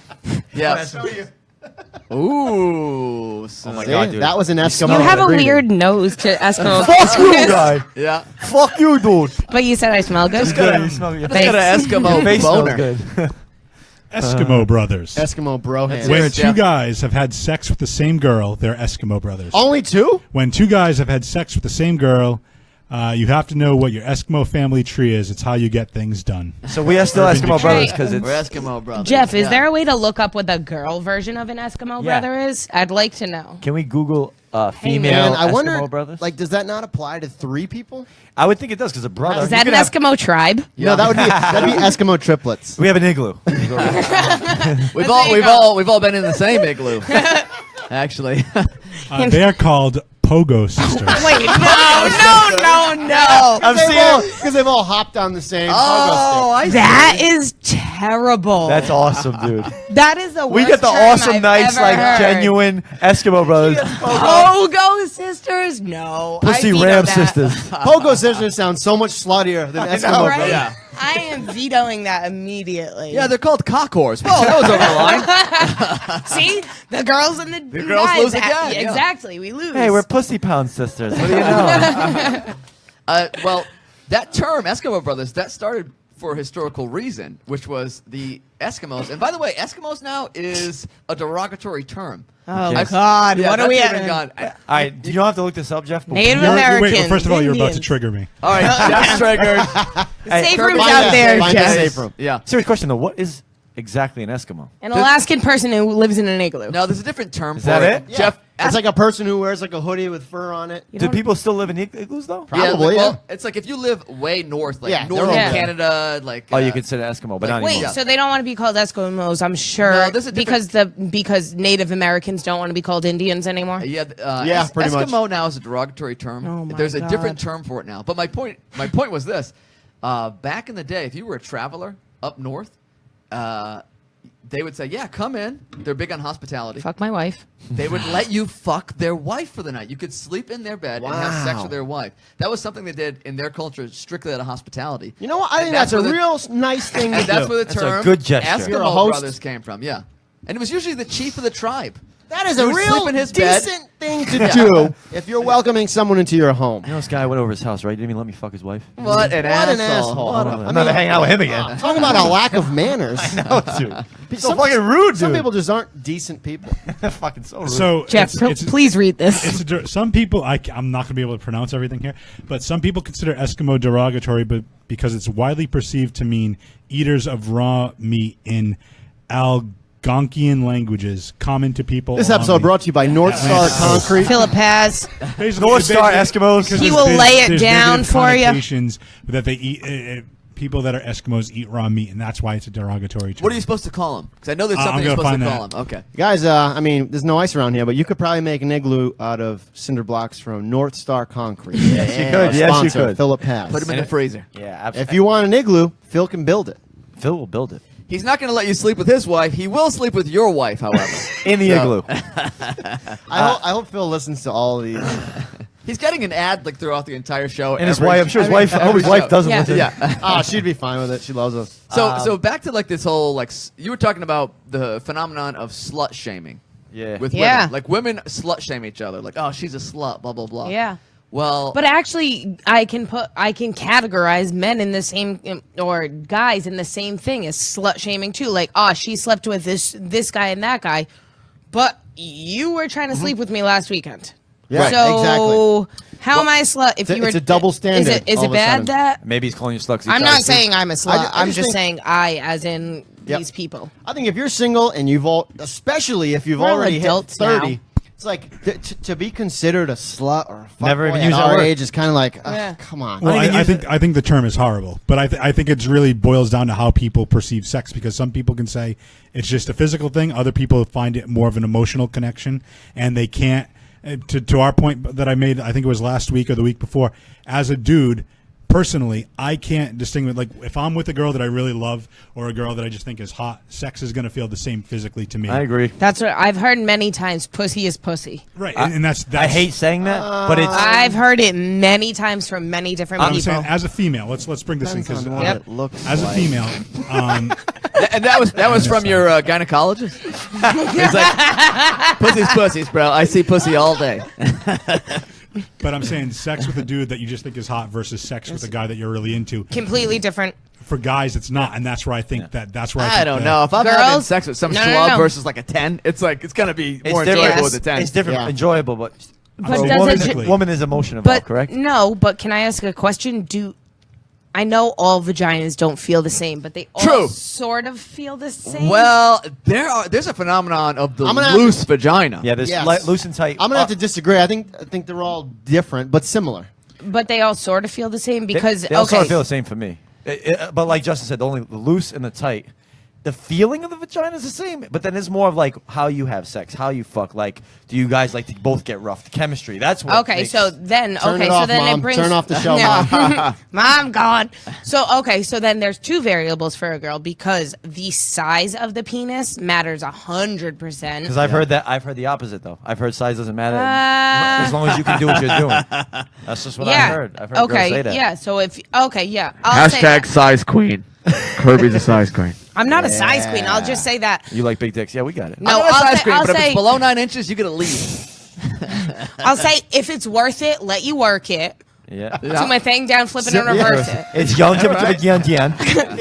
yeah. Ooh. Oh my See? god, dude. That was an Eskimo. You have a breeding. weird nose to Eskimo Fuck you, kiss. guy. Yeah. Fuck you, dude. But you said I smell good. Good. You smell your Thanks. Got an Eskimo Your face smells boner. good. Eskimo brothers. Eskimo bro hands. When Cheers, two Jeff. guys have had sex with the same girl, they're Eskimo brothers. Only two? When two guys have had sex with the same girl, you have to know what your Eskimo family tree is. It's how you get things done. So we are still Urban Eskimo Dictionary. brothers because We're it's. Eskimo brothers. Jeff, is Yeah. there a way to look up what the girl version of an Eskimo Yeah. brother is? I'd like to know. Can we Google female Man, I Eskimo wonder, brothers? like, does that not apply to three people? I would think it does because a brother. Is that an Eskimo tribe? No, that'd be Eskimo triplets. We have an igloo. We've There you go. all been in the same igloo. Actually. They are called Pogo sisters. Wait, no. I'm seeing. Because they've all hopped on the same Oh, pogo I see. That is terrible. That's awesome, dude. That is the worst We get the term awesome, I've nice, ever like heard. genuine Eskimo brothers. Pogo sisters? No. I Pussy veto Ram that. sisters. stick. Pogo sisters sound so much sluttier than Eskimo Right? brothers. Yeah. I am vetoing that immediately. Yeah, they're called cock whores. Well, that was over the line. See? The girls and the girls guys lose again, yeah. Exactly. We lose. Hey, we're pussy pound sisters. What do you know? Well, that term, Eskimo brothers, that started for a historical reason, which was the Eskimos. And by the way, Eskimos now is a derogatory term. Oh, Yes. God. Yeah, what are that's we even at? gone. All right, you don't have to look this up, Jeff. but- Native Wait, Americans. well, first of all, you're about to Indians. trigger me. All right, Jeff's triggered. Hey, Safe Kirby, rooms find out a- there, find a Jeff. safe room. Yeah. Serious question though. What is exactly an Eskimo? An Alaskan person who lives in an igloo. No, there's a different term for that it? Yeah. Jeff, It's like a person who wears like a hoodie with fur on it. You Do don't- people still live in igloos though? Probably, well, yeah. it's like if you live way north, like Yeah, they're northern all good. Canada, like Oh, you consider Eskimo, but not Like, anymore. Wait, so they don't want to be called Eskimos, I'm sure, No, this is because Native Americans don't want to be called Indians anymore. Yeah, yeah, pretty much. Eskimo now is a derogatory term. Oh, my There's a different God. term for it now. But my point was this: back in the day, if you were a traveler up north, they would say, "Yeah, come in." They're big on hospitality. Fuck my wife. They would let you fuck their wife for the night. You could sleep in their bed and have sex Wow. with their wife. That was something they did in their culture, strictly out of hospitality. You know what? I And think that's a where the- real nice thing to And that's do. where the That's a term good gesture. You're a Eskimo host. brothers came from. Yeah, and it was usually the chief of the tribe. That is He a would real sleep in his bed. decent thing to do if you're welcoming someone into your home. You know this guy went over his house, right? He didn't even let me fuck his wife. What an What an asshole! asshole. What a- I'm not hanging out with him again. Talk about a lack of manners. So fucking rude, dude. Some people just aren't decent people. fucking so rude. So Jeff, please read this. some people, I'm not going to be able to pronounce everything here, but some people consider Eskimo derogatory, but because it's widely perceived to mean eaters of raw meat in Algonquian languages, common to people. This along episode the- brought to you by North Star Concrete. Philip has. Basically- North Star basically- Eskimos. because He there's will big- lay it there's down negative for you. connotations that they eat. People that are Eskimos eat raw meat, and that's why it's a derogatory term. What are you supposed to call him? Because I know there's I'm something you're gonna supposed to find call him. Okay. Guys, I mean, there's no ice around here, but you could probably make an igloo out of cinder blocks from North Star Concrete. Yeah, you could. Yes, you could. Philip has. Put him in the freezer. yeah, absolutely. If you want an igloo, Phil can build it. Phil will build it He's not going to let you sleep with his wife. He will sleep with your wife, however. in the igloo. I hope Phil listens to all of these. He's getting an ad like throughout the entire show. And his every- wife, I'm sure his wife. I hope every his wife show. doesn't Yeah. listen. Yeah. Oh, she'd be fine with it. She loves us. So back to like this whole like you were talking about the phenomenon of slut shaming Yeah. with Yeah. women. Like women slut shame each other. Like, oh, she's a slut. Blah blah blah. Yeah. Well, But actually, I can categorize men in the same, or guys in the same thing as slut shaming too. Like, oh, she slept with this guy and that guy, but you were trying to sleep with me last weekend. Yeah, so exactly. how am I a slut? If It's a- you were, it's a double standard Is all it of a bad sudden. that Maybe he's calling you sluts. I'm not saying I'm a slut? I I'm just just think- saying I, as in Yep. these people. I think if you're single and especially if you've We're all already hit adults 30, now. it's like to be considered a slut or a Never fuckboy even at use that our word. age is kind of like, Yeah. come on. Well, even I use think I think the term is horrible, but I think it's really boils down to how people perceive sex, because some people can say it's just a physical thing, other people find it more of an emotional connection, and they can't. To our point that I made, I think it was last week or the week before, as a dude, personally, I can't distinguish. Like, if I'm with a girl that I really love or a girl that I just think is hot, sex is going to feel the same physically to me. I agree. That's what I've heard many times. Pussy is pussy. Right, and that's I hate saying that, but it's. I've heard it many times from many different I'm people. saying as a female. Let's bring this in Depends because on what Yep. it looks as a like. female, and that was from your gynecologist. It's like pussy's bro. I see pussy all day. but I'm saying sex with a dude that you just think is hot versus sex with a guy that you're really into. Completely different. For guys, it's not, and that's where I think that's where I I think don't know if I'm Girls- having sex with some No, schlub no. versus like a 10. It's like it's gonna be more different. enjoyable Yes. with a 10. It's different, Yeah. enjoyable, but. But So does woman, it- woman is emotion involved, But correct? no, but can I ask a question? I know all vaginas don't feel the same, but they all True. sort of feel the same. Well, there's a phenomenon of the I'm gonna have loose vagina. Yeah, this Yes. loose and tight. I'm gonna have to disagree. I think they're all different but similar. but they all sort of feel the same because they all okay, sort of feel the same for me. But like Justin said, the loose and the tight, the feeling of the vagina is the same. But then it's more of like how you have sex, how you fuck. Like, do you guys like to both get rough? The chemistry. That's what. okay, makes- so then Turn okay, it so off, then Mom. it brings Turn off the show, Yeah. Mom gone. So okay, so then there's two variables for a girl because the size of the penis matters 100%. Because I've heard that. I've heard the opposite though. I've heard size doesn't matter as Uh, long as you can do what you're doing. That's just what I heard. I've heard okay, girls say that. yeah. So if I'll say that. size queen. Kirby's a size queen. I'm not a size queen. I'll just say that. You like big dicks? Yeah, we got it. No, I'm not a I'll size say- queen, I'll but if say- it's below 9 inches, you get a leave. I'll say if it's worth it, let you work it. Yeah. Do my thing down, flip it, and reverse it. It's young, yan, yan.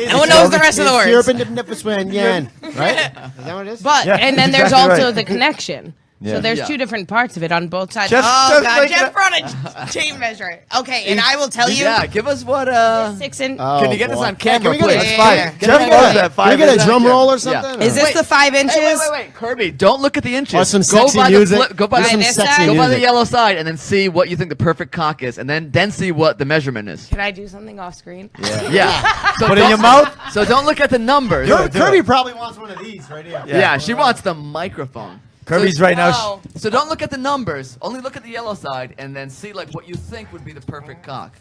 No one knows the rest of the words. Yen, right? Is that what it is? But Yeah, and then that's there's exactly also right. the connection. Yeah. So there's Yeah. two different parts of it on both sides. Jeff- oh Jeff's God, making Jeff it- brought a tape measure. Okay, and I will tell you, Yeah, give us what. 6 and. Oh, Can you get this boy. on camera, Can we get please? a- Yeah. Jeff Get it knows right. that. Five Can we get a inches. drum roll or Yeah. something? Is this Wait. the 5 inches? Wait. Kirby, don't look at the inches. Or some go sexy by music. The flip, go by, By the, this sexy side? go by the music. yellow side and then see what you think the perfect cock is, and then see what the measurement is. Can I do something off screen? Yeah. So Put it in don't- your mouth. So don't look at the numbers. Kirby probably wants one of these right here. Yeah, she wants the microphone. Kirby's So- right now. Oh. So don't look at the numbers. Only look at the yellow side, and then see like what you think would be the perfect cock.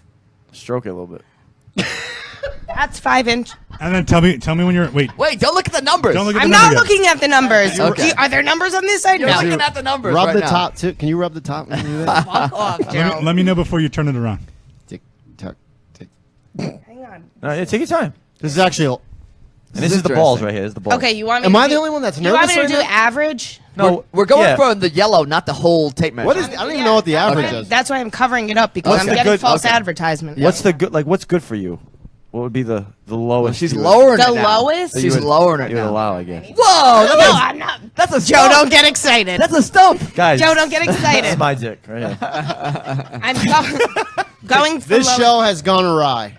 Stroke it a little bit. That's 5 inch. And then tell me when you're. Wait. Wait, don't look at the numbers. Don't look at I'm the not number yet. looking at the numbers. Okay. Are there numbers on this side? You're No. looking at the numbers. Rub right the now. top too. Can you rub the top? When you do that? Fuck off, Joe. Let me know before you turn it around. Tick tock. Tick. Hang on. No, yeah, take your time. This is actually. And this is the balls interesting. right here. This is the balls. Okay, you want me? Am to I do- the only one that's You want nervous me to right do now? average? No, We're going yeah. for the yellow, not the whole tape measure. What is? I don't even know what the average is. That's why I'm covering it up because What's I'm the getting good- false okay. advertisement. What's the good? Like, what's good for you? What would be the lowest? She's you would- lowering The it now. lowest? that you She's would- lowering it You would now. allow, I guess. Whoa, No, I'm not. that's a Joe, stump. don't get excited. That's a stump. Guys, Joe, don't get this excited. is my dick right here. I'm going for This low- show has gone awry.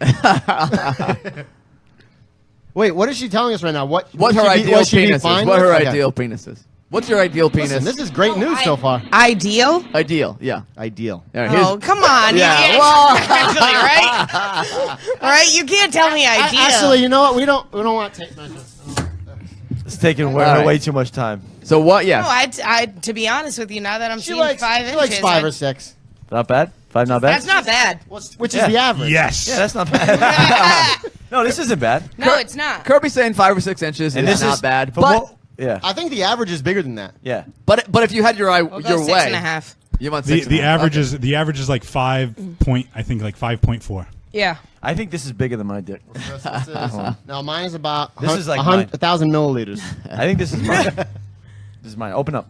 Wait, what is she telling us right now? What Her ideal penis is. fine What her with? Okay. ideal penis is. What's your ideal penis? Listen, this is great news so far. Ideal? ideal. Yeah. Ideal. All right, here's- Oh, come on. Yeah, You well- actually, right? All right, you can't tell me ideal. Actually, you know what? We don't want tape measures. It's taking way, All right. way too much time. So what? Yeah. No, I, to be honest with you, now that I'm She seeing likes 5 she inches, likes 5 or 6. Not bad. 5 not bad. that's not bad. Which Yeah. is the average. Yes. Yeah, that's not bad. No, this isn't bad. No, it's not. Kirby's saying 5 or 6 inches, and this it's not is bad. for But mo- yeah, I think the average is bigger than that. yeah. but if you had your We'll go your 6 way, and a half. you want The 6 and a the half. average is like 5 point. I think like 5.4. Yeah. I think this is bigger than my dick. No, mine is about This is like mine. 1,000 milliliters. I think this is mine. This is mine. Open up.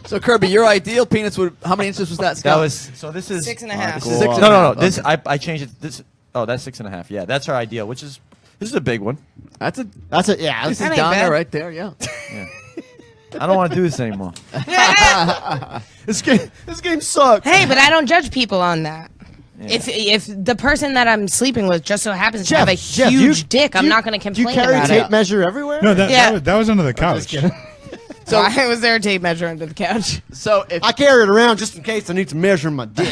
So Kirby, your ideal penis would. How many inches was that? That Scott? was so. This is 6 and a half. This Cool. is 6 and no, a no, no. half. This Okay. I changed it. This. Oh, that's 6 and a half. Yeah, that's our ideal. Which is this is a big one. That's a. That's it. Yeah. This That's, is That ain't down there, bad. right there. Yeah. I don't want to do this anymore. this game sucks. Hey, but I don't judge people on that. If the person that I'm sleeping with just so happens to have a Jeff, huge dick, do I'm you- not going to Do you complain carry about tape it. measure everywhere? No, that, Yeah. that was under the couch. So I was there a tape measure under the couch. So if I carry it around just in case I need to measure my dick.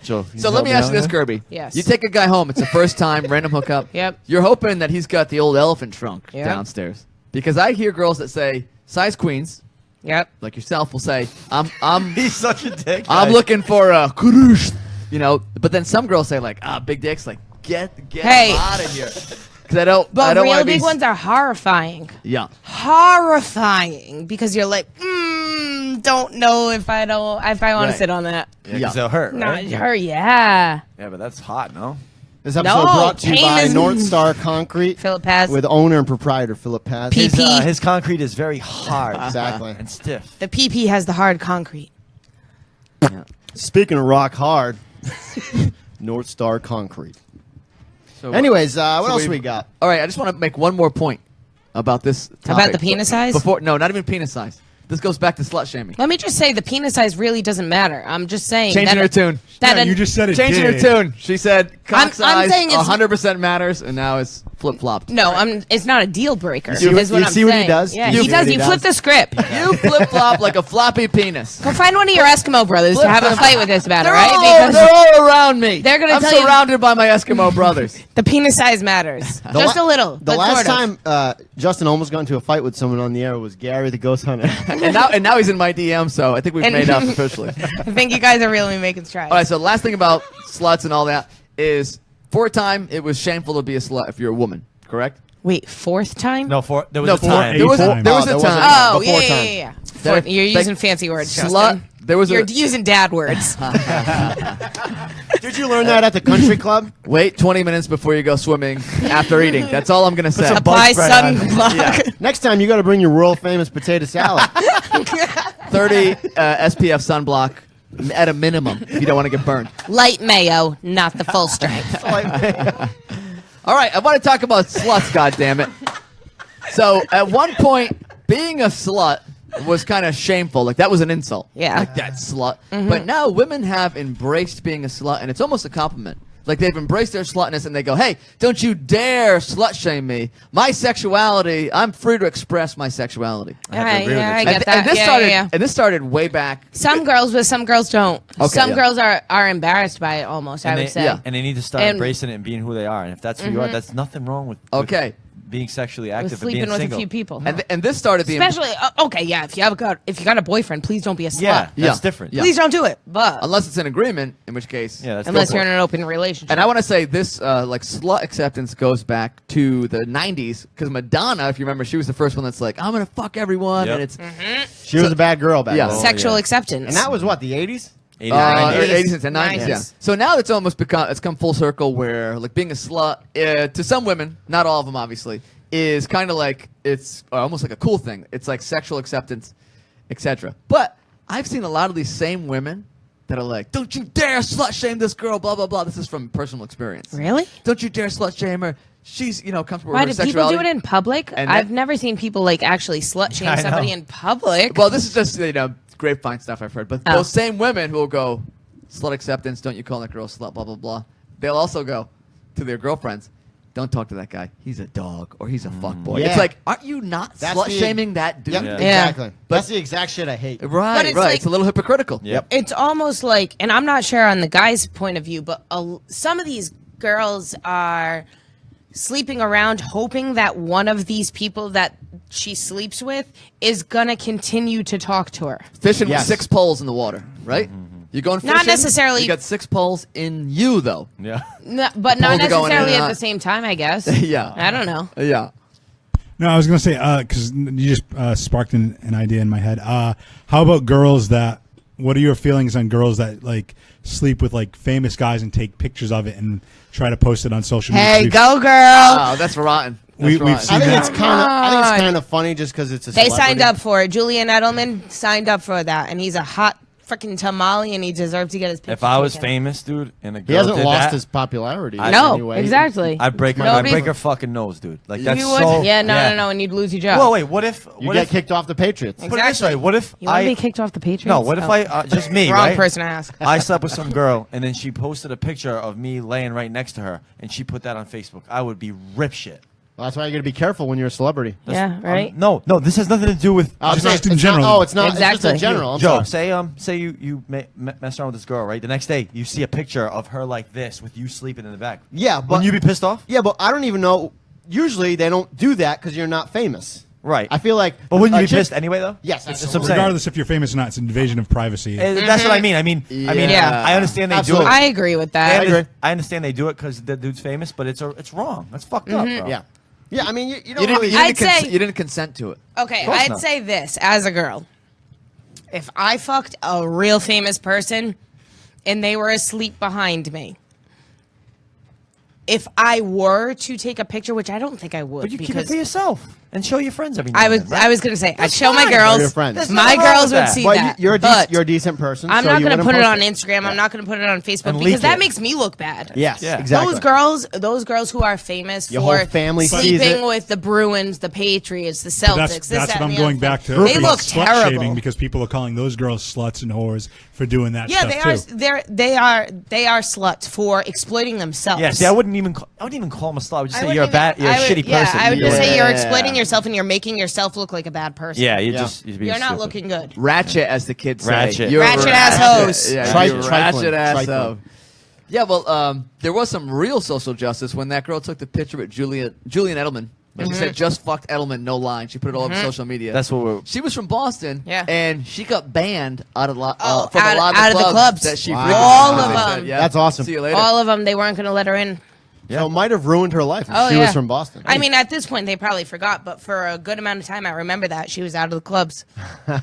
Joe, So let me ask you this, Kirby. Yes. You take a guy home. It's the first time, random hookup. Yep. You're hoping that he's got the old elephant trunk Yep. downstairs. Because I hear girls that say size queens, Yep. like yourself, will say, I'm He's such a dick. I'm guys. looking for a kurush, you know. But then some girls say like, big dicks, like get Hey. out of here. Because I don't But wanna real be big ones are horrifying. Yeah. Horrifying because you're like, don't know if I want Right. to sit on that. Yeah, 'cause they'll hurt. No, Right? her, yeah. Yeah, but that's hot, no? This episode No, brought to you pain by is- North Star Concrete Philip Paz. with owner and proprietor Philip Paz. P- PP. His concrete is very hard. Exactly. And stiff. The PP has the hard concrete. Speaking of rock hard, North Star Concrete. So, Anyways, what else we- we got? all right, I just want to make one more point about this topic. About the penis size? Before, no, not even penis size. This goes back to slut shaming. Let me just say the penis size really doesn't matter. I'm just saying Changing that her tune. That Yeah, you just said it Changing her did. tune. She said cock I'm size saying it's- 100% matters, and now it's flip-flopped. no, it's not a deal breaker. see is what- what you I'm see what he saying. does? Yeah, You he see does. what he You does? flip the script. You flip-flop like a floppy penis. Go find one of your Eskimo brothers to have a fight with this about it, They're, right? all, they're all around me. They're gonna I'm tell you- surrounded by my Eskimo brothers. the penis size matters. Just a little. The but last sort of. time Justin almost got into a fight with someone on the air was Gary the Ghost Hunter. and now he's in my DM, so I think we've And- made up officially. I think you guys are really making strides. All right, so the last thing about sluts and all that is, for a time, it was shameful to be a slut if you're a woman, correct? Wait, fourth time? No, there was No, a time. There was a time. there was Oh, a there was a time. Oh, before yeah, time. yeah, yeah. There- Fourth- You're like, using fancy words, Slut. Justin. There was You're a using dad words. Did you learn that at the country club? wait 20 minutes before you go swimming after eating. That's all I'm gonna say. some Apply bug spray on. sunblock. Next time you got to bring your world famous potato salad. 30 SPF sunblock. at a minimum if you don't want to get burned. Light mayo, not the full strength. All right, I want to talk about sluts, goddammit. So at one point, being a slut was kind of shameful. Like, that was an insult. Yeah. Like, that slut. But now women have embraced being a slut, and it's almost a compliment. Like, they've embraced their slutness, and they go, hey, don't you dare slut shame me. My sexuality, I'm free to express my sexuality. I get that. And this Yeah, started, yeah. and this started way back. Some girls, but some girls don't. Okay, Some yeah. girls are embarrassed by it almost, I And would they, say. Yeah. and they need to start And- embracing it and being who they are. And if that's who you are, that's nothing wrong with Okay. being sexually With active and sleeping being with single. a few people. And this started the Especially, okay, yeah, if you got a boyfriend, please don't be a slut. Yeah, Yeah. that's different. Yeah. Please don't do it. But unless it's an agreement, in which case. Yeah, that's unless go you're for in it. an open relationship. And I want to say this, like, slut acceptance goes back to the 90s, because Madonna, if you remember, she was the first one that's like, I'm going to fuck everyone. Yep. And it's She was a bad girl back Yeah. then. Sexual yeah. acceptance. And that was what, the 80s? 80 or 90. 80s and 90s, 90s. yeah. So now it's almost it's come full circle where, like, being a slut, to some women, not all of them obviously, is kind of like, it's almost like a cool thing. It's like sexual acceptance, etc. But I've seen a lot of these same women that are like, don't you dare slut shame this girl, blah, blah, blah. This is from personal experience. Really? Don't you dare slut shame her. She's, comfortable Why with do her people sexuality. do it in public? And I've that- never seen people like actually slut shame I somebody know. in public. Well, this is just, grapevine stuff I've heard. But Oh. those same women who will go, slut acceptance, don't you call that girl a slut, blah, blah, blah. They'll also go to their girlfriends, don't talk to that guy. He's a dog or he's a fuckboy. Yeah. It's like, aren't you not That's slut the- shaming that dude? Yep, Yeah. exactly. That's the exact shit I hate. Right, But it's right. like- It's a little hypocritical. Yep. It's almost like, and I'm not sure on the guy's point of view, but some of these girls are sleeping around hoping that one of these people that she sleeps with is gonna continue to talk to her. Fishing Yes. with 6 poles in the water, right? You're going fishing. Not necessarily- You got 6 poles in you, though. Yeah. No, but not poles are going in necessarily and at out. the same time, I guess. Yeah. I don't know. Yeah. No, I was gonna say because you just sparked an idea in my head. How about girls that? What are your feelings on girls that like sleep with like famous guys and take pictures of it and try to post it on social media? Hey, We've- go girl! Oh, that's rotten. We- That's we've rotten. seen I think that. it's on. kind of funny just because it's a They celebrity. signed up for it. Julian Edelman signed up for that, and he's a hot freaking tamale, and he deserves to get his picture If I was taken. famous, dude, and a girl He hasn't did lost that, his popularity. No, anyway. exactly. I'd break her. Nobody- I'd break her fucking nose, dude. Like that's You would? so. Yeah, no, and you'd lose your job. Well, wait. What if? You What get if? kicked off the Patriots. Put it this way. What if You want I? to be kicked off the Patriots? No. What if Oh. I? Just me, Wrong right? person to ask. I slept with some girl, and then she posted a picture of me laying right next to her, and she put that on Facebook. I would be rip shit. Well, that's why you got to be careful when you're a celebrity. Yeah, right. No, this has nothing to do with. Oh, Just in it's general. Not, oh, it's not. It's Exactly. just in general. I'm Joe, sorry. say you mess around with this girl, right? The next day, you see a picture of her like this with you sleeping in the back. Yeah, but Wouldn't you be pissed off? Yeah, but I don't even know. Usually, they don't do that because you're not famous. Right. I feel like. But wouldn't you a be chick- pissed anyway, though? Yes, That's absolutely. what I'm saying. regardless if you're famous or not, it's an invasion of privacy. That's what I mean. I mean, Yeah. I understand they Absolutely. do it. I agree with that. agree. I understand they do it because the dude's famous, but it's wrong. That's fucked up, bro. Yeah. Yeah, I mean, you You don't didn't, really. I'd say- you didn't consent to it. Okay, course I'd not. say this as a girl. If I fucked a real famous person and they were asleep behind me, if I were to take a picture, which I don't think I would, But you keep it because for yourself and show your friends every now I and was then, right? I was gonna say I'd That's show my fine. Show girls. your friends. There's My nothing wrong girls with would that. see Well, that. you're but a decent person. I'm so not you going to wouldn't put it post on Instagram. I'm not going to put it on Facebook And because leak that it. makes me look bad. Yes, Yeah. exactly. Those girls who are famous Your for whole family sees sleeping it. with the Bruins, the Patriots, the But Celtics. that's this, that's that, what and I'm the going other back thing. to. They look slut terrible. shaming because people are calling those girls sluts and whores for doing that Yeah, stuff too. they are sluts for exploiting themselves. Yeah, see, I wouldn't even call them a slut. I would just say I you're a wouldn't you're a even- shitty yeah, person. I would just say you're Yeah. exploiting yourself and you're making yourself look like a bad person. Yeah, you're Yeah. just you're being You're not stupid. looking good. Ratchet, as the kids say. Ratchet. You're a Ratchet ass hoes. Yeah, Tri- you're a trifling, ratchet ass trifling. hoe. Yeah, well, there was some real social justice when that girl took the picture with Julian Edelman. And she said, just fucked Edelman, no line. She put it all over social media. That's what we're. She was from Boston, Yeah. and she got banned from a lot out of of the clubs. that she Wow. frequented. All They of said, them. yeah, That's awesome. See you later. All of them, they weren't going to let her in. So it might have ruined her life if Oh, she yeah. was from Boston. I mean, at this point, they probably forgot, but for a good amount of time, I remember that she was out of the clubs.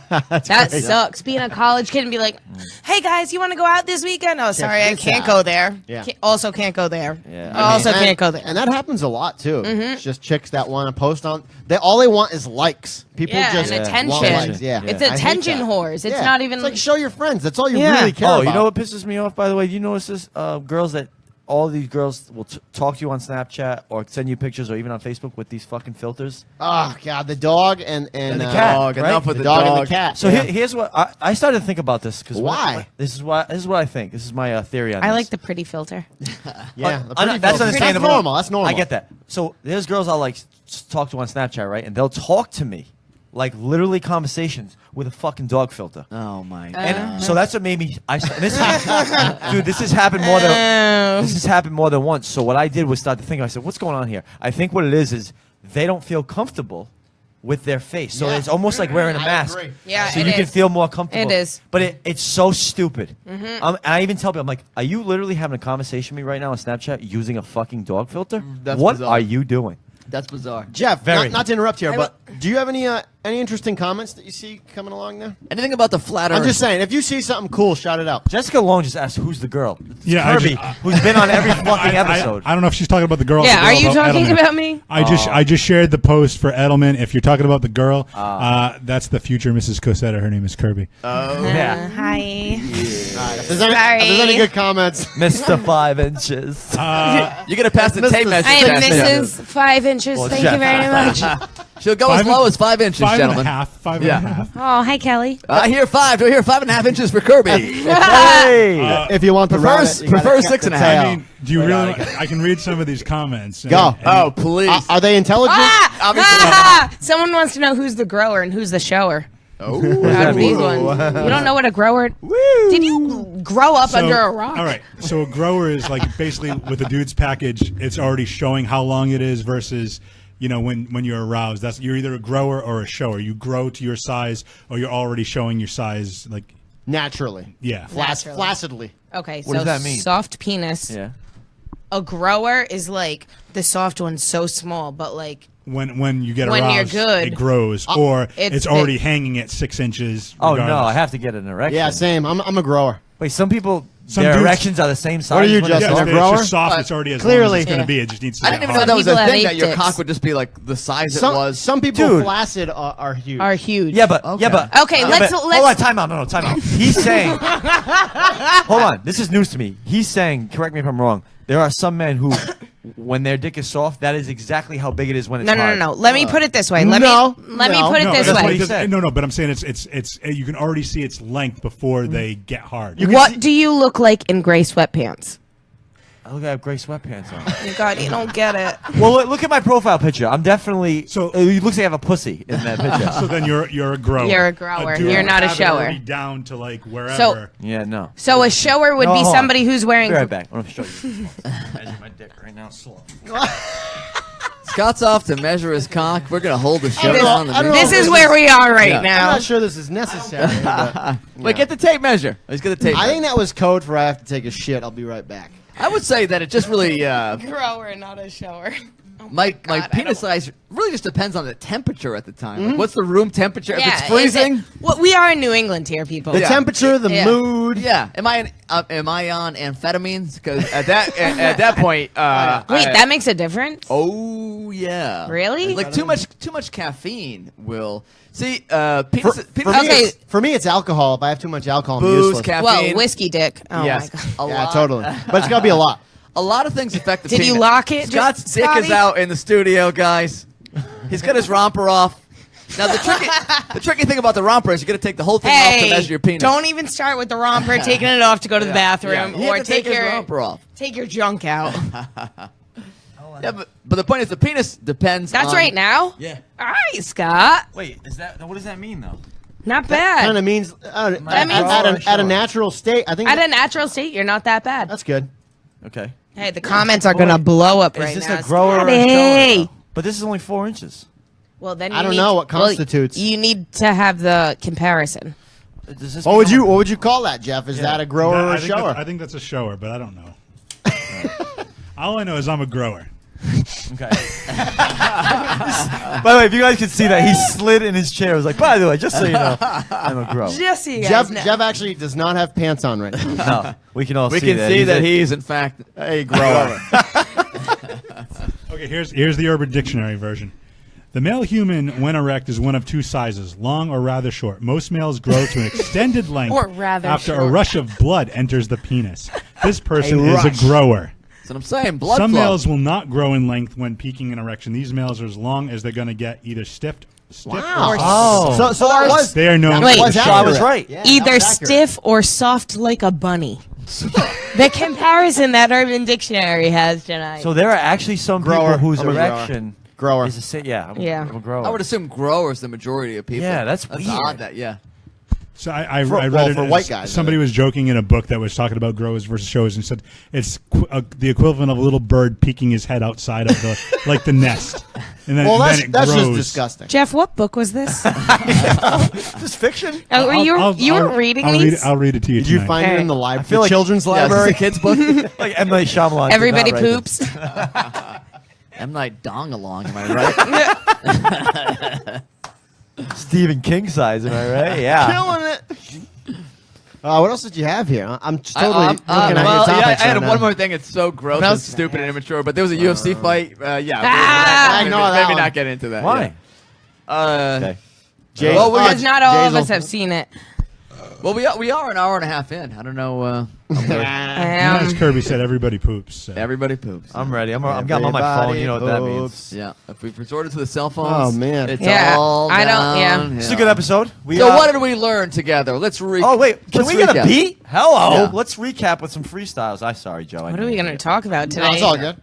That sucks. Being a college kid and be like, "Hey guys, you want to go out this weekend?" Oh, sorry, I this can't out. go there. Yeah. Also can't go there. Yeah. Also And- can't go there. And that happens a lot too. It's just chicks that want to post on. All they want is likes. People Yeah, just and attention. want likes. Yeah, It's I hate attention that. whores. It's Yeah. not even It's like show your friends. That's all you Yeah. really care Oh, about. you know what pisses me off, by the way? You notice this? Girls that all these girls will talk to you on Snapchat or send you pictures or even on Facebook with these fucking filters. Oh God, the dog and the uh, cat, Dog, right? enough with the the dog and dog. the cat. So yeah. here's what I started to think about this because Why? This is what I think. This is my theory on I this. like the pretty filter. Yeah, the pretty that's filter. understandable. That's normal. That's normal. I get that. So there's girls I'll like talk to on Snapchat, right? And they'll talk to me like literally conversations with a fucking dog filter. Oh my god. And so that's what made me. This has happened more than this has happened more than once. So what I did was start to think. I said, "What's going on here?" I think what it is they don't feel comfortable with their face. So Yeah. it's almost like wearing a I mask. agree. Yeah, So it you can is. feel more comfortable. It is. But it's so stupid. And I even tell people, I'm like, "Are you literally having a conversation with me right now on Snapchat using a fucking dog filter? That's what bizarre. are you doing?" That's bizarre. Jeff, Very. not to interrupt here, I but do you have any interesting comments that you see coming along there? Anything about the flat I'm Earth? just saying, if you see something cool, shout it out. Jessica Long just asked, "Who's the girl?" It's Yeah, I Kirby, just- who's been on every fucking episode. I don't know if she's talking about the girl. or Yeah, the are girl you talking Edelman. about me? I just shared the post for Edelman. If you're talking about the girl, that's the future Mrs. Cosetta. Her name is Kirby. Yeah, Hi. If there's any good comments, Mr. 5 Inches. You're gonna pass the tape measure I am test. Mrs. 5 inches. Well, Thank Jeff. you very much. She'll go as low as 5 inches, Five and a gentlemen. half. Five and Yeah. a half. Oh, hi, Kelly. I hear 5. Do I hear 5.5 inches for Kirby? Hey! if you want to Prefers- round it, you gotta prefers cut 6.5. the tail. I mean, do you really? I can read some of these comments. Go. Oh, please. Are they intelligent? Someone wants to know who's the grower and who's the shower. Oh. Out of these ones. You don't know what a grower. Did you grow up under a rock? All right. So a grower is like basically with a dude's package, it's already showing how long it is versus, when you're aroused. You're either a grower or a shower. You grow to your size or you're already showing your size. Like, Naturally. yeah. Naturally. Flaccidly. Okay, What so does that mean? soft penis. Yeah. A grower is like the soft one's so small, but like When you get When you're aroused, good. it grows, or it's it's already big. hanging at 6 inches. Oh no, regardless. I have to get an erection. Yeah, same. I'm a grower. Wait, some people Some their dudes- erections are the same size. What are you, when they're Justin? Yes, a soft? it's grower? just soft. It's already as long Clearly. as it's going Yeah. to be. It just needs to I get didn't even know hard. that was a people have thing, that 8 your dicks. cock would just be like the size it was. Some people Dude. flaccid are huge. are huge. Yeah, but Okay. yeah, but Okay, yeah, let's- but- let's- hold on. Time out. No, time out. He's saying. Hold on. This is news to me. He's saying. Correct me if I'm wrong. There are some men who, when their dick is soft, that is exactly how big it is when it's No, no, no, hard. no. Let me put it this way. Let No. me No. put it No, this that's what way. he said. No, but I'm saying it's you can already see its length before they get hard. What do you look like in gray sweatpants? I look, I have gray sweatpants on. Oh, God, you don't get it. Well, look at my profile picture. I'm definitely. So- It looks like I have a pussy in that picture. So then you're a grower. You're a grower. dude You're not a would have it shower. already down to like wherever. So- Yeah, no. So a shower would No, be hold on. somebody who's wearing. Be right back. I want to show you. Measure my dick right now. Slow. Scott's off to measure his cock. We're gonna hold the show don't know- down. The I don't know This if is this where we are right Yeah. I'm now. not sure this is necessary. but, Wait, get the tape measure. Let's get the tape. I measure. think that was code for I have to take a shit. I'll be right back. I would say that it just really Grower, not a shower. my God, I penis don't- size really just depends on the temperature at the time. Like, what's the room temperature? If it's is freezing, it- Well, we are in New England here, people. The Yeah. temperature, the Yeah. mood. yeah. Am I on amphetamines? Because at that point, Wait, that makes a difference? Oh yeah. Really? Like too much caffeine will see. Penis. For Okay. me, it's alcohol. If I have too much alcohol, I'm Booze, useless. caffeine. Well, whiskey dick. Oh, yes, my God. a Yeah, lot. totally. But it's got to be a lot. A lot of things affect the Did penis. you lock it? Scott's Just- dick is Scotty? out in the studio, guys. He's got his romper off. Now the tricky thing about the romper is you got to take the whole thing off to Hey, measure your penis. don't even start with the romper, taking it off to go to the bathroom, You have or to take his your romper off. take your junk out. Yeah, but the point is the penis depends. That's on, right now. Yeah. All right, Scott. Wait, is that? What does that mean though? Not bad. Kind of means, means- at a natural state. I think At a natural state, you're not that bad. that's good. Okay. Hey, the comments are gonna blow up Is right this now. a grower or a Scotty. shower? But this is only 4 inches. Well, then I you don't need- know what well, constitutes. you need to have the comparison. Does this What would become- you call that, Jeff? Is that a grower or a shower? I think that's a shower, but I don't know. All I know is I'm a grower. Okay. By the way, if you guys could see that, he slid in his chair. It was like, by the way, just so you know, I'm a grower. Just so you guys Jeff, know. Jeff actually does not have pants on right now. No, we can all We see can that. see He's that a- he's in fact A grower. Okay, here's the Urban Dictionary version. The male human, when erect, is one of two sizes, long or rather short. Most males grow to an extended length Or rather after a short. rush of blood enters the penis. This person is rush. a grower. That's what I'm saying. Blood Some flow. males will not grow in length when peaking in erection. These males are as long as they're going to get, either stiff Wow. or Oh. So that was They are known. Wait. was So I was accurate. right. Yeah, that Either was accurate. stiff or soft like a bunny. The comparison that Urban Dictionary has tonight. So there are actually some Grower. people whose I'm a grower. erection Grower. is a yeah. Yeah. I'm a grower. I would assume growers the majority of people. Yeah, that's weird. odd. That yeah. So I For- read well, it for as white guys, somebody was joking in a book that was talking about growers versus showers and said it's the equivalent of a little bird peeking his head outside of the like the nest, and then, Well, and that's then it just grows. disgusting. Jeff, what book was this? Just fiction. Oh, were you I'll were reading I'll these? Read it, I'll read it to you. Did you tonight. find it in the I library? feel like- Children's Yeah, is this library? a kid's book. Like M. Night Shyamalan. did Everybody not write this. poops. M. Night Dong along. Am I right? Stephen King size, am I right? Yeah. Killing it. What else did you have here? I'm just totally looking at well, your topics I had right now. one more thing. It's so gross What and else? stupid and immature. But there was a UFC fight. Yeah. Ah! maybe, Ignore that maybe one. not get into that. Why? Yeah. Okay. Jay- Well, we- Because not all of Jazel- us have seen it. Well, we are an hour and a half in. I don't know. As Kirby said, everybody poops. So. Everybody poops. I'm ready. I'm on my phone. You know what that means. Yeah. If we've resorted to the cell phones, Oh, man. it's Yeah, all I don't- yeah. downhill. It's a good episode. So what did we learn together? Let's Oh wait, can let's we get a recap. beat? Hello. Yeah. Let's recap with some freestyles. I'm sorry, Joe. What are we going to talk about No, today? it's all good.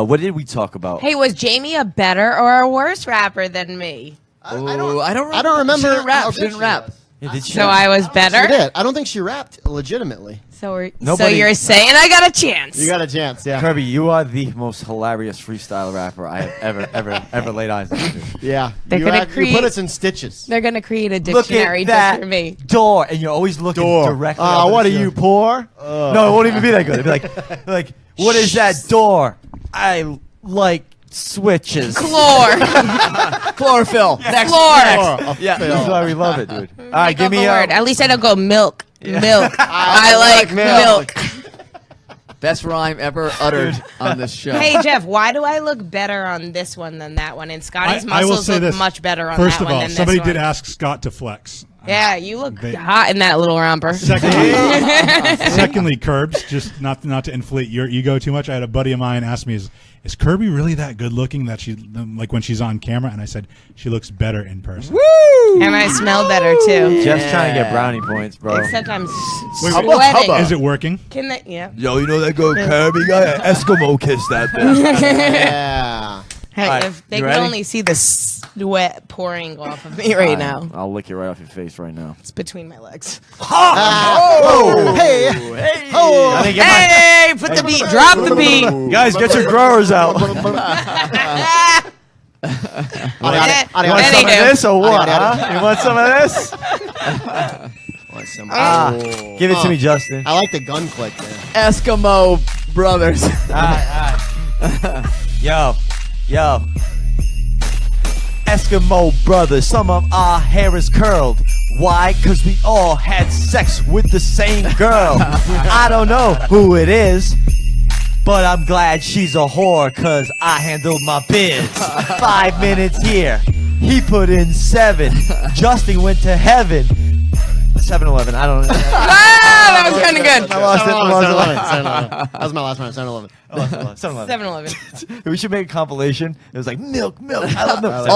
What did we talk about? Hey, was Jamie a better or a worse rapper than me? I I don't don't remember. She didn't how rap. She good didn't rap. was. Yeah, did she? So I was She better? did. I don't think she rapped legitimately. So Nobody- you're saying I got a chance. You got a chance, yeah. Kirby, you are the most hilarious freestyle rapper I have ever laid eyes on. Yeah. They're you, gonna you put create- us in stitches. They're going to create a Look dictionary at that just for me. door, and you're always looking directly. up at what the are you, ceiling. poor? No, it won't even be that good. It'd be like, what is that door? I like switches. Chlorophyll. Next. Floor. Next. Yeah. That's why we love it, dude. All right, give Make me up a a word. At least I don't go milk. Milk. I I like like milk. Best rhyme ever uttered on this show. Hey Jeff, why do I look better on this one than that one? And Scotty's I will muscles say look this. much better on First that of one all, than somebody this one. did ask Scott to flex. Yeah, you look They- hot in that little romper. Secondly, Curbs, just not to inflate your ego too much. I had a buddy of mine ask me, "Is Kirby really that good looking that she like when she's on camera?" And I said, "She looks better in person." And I smell better too. Jeff's trying to get brownie points, bro. Except I'm Wait, sweating. Is it working? Can they? Yeah. Yo, you know that girl Kirby guy? Eskimo kiss that bitch. Yeah. Hey, All right, if they you could ready? only see the sweat pouring off of me right now. I'll lick it right off your face right now. It's between my legs. Oh, hey. Oh. I didn't get Hey, put the beat. Drop the beat. my... Guys, get your growers out. You want some of Anywho. this or what, huh? You want some of this? Give it to me, Justin. I like the gun click there. Eskimo brothers. Yo. Eskimo brothers, some of our hair is curled. Why? Cause we all had sex with the same girl. I don't know who it is, but I'm glad she's a whore cause I handled my biz. 5 minutes here, he put in 7. Justin went to heaven. 7-Eleven, I don't know. That was kind of good. I lost it. 7-Eleven. That was my last one. 7-Eleven. 7-Eleven. 7-Eleven. We should make a compilation. It was like milk. I love milk.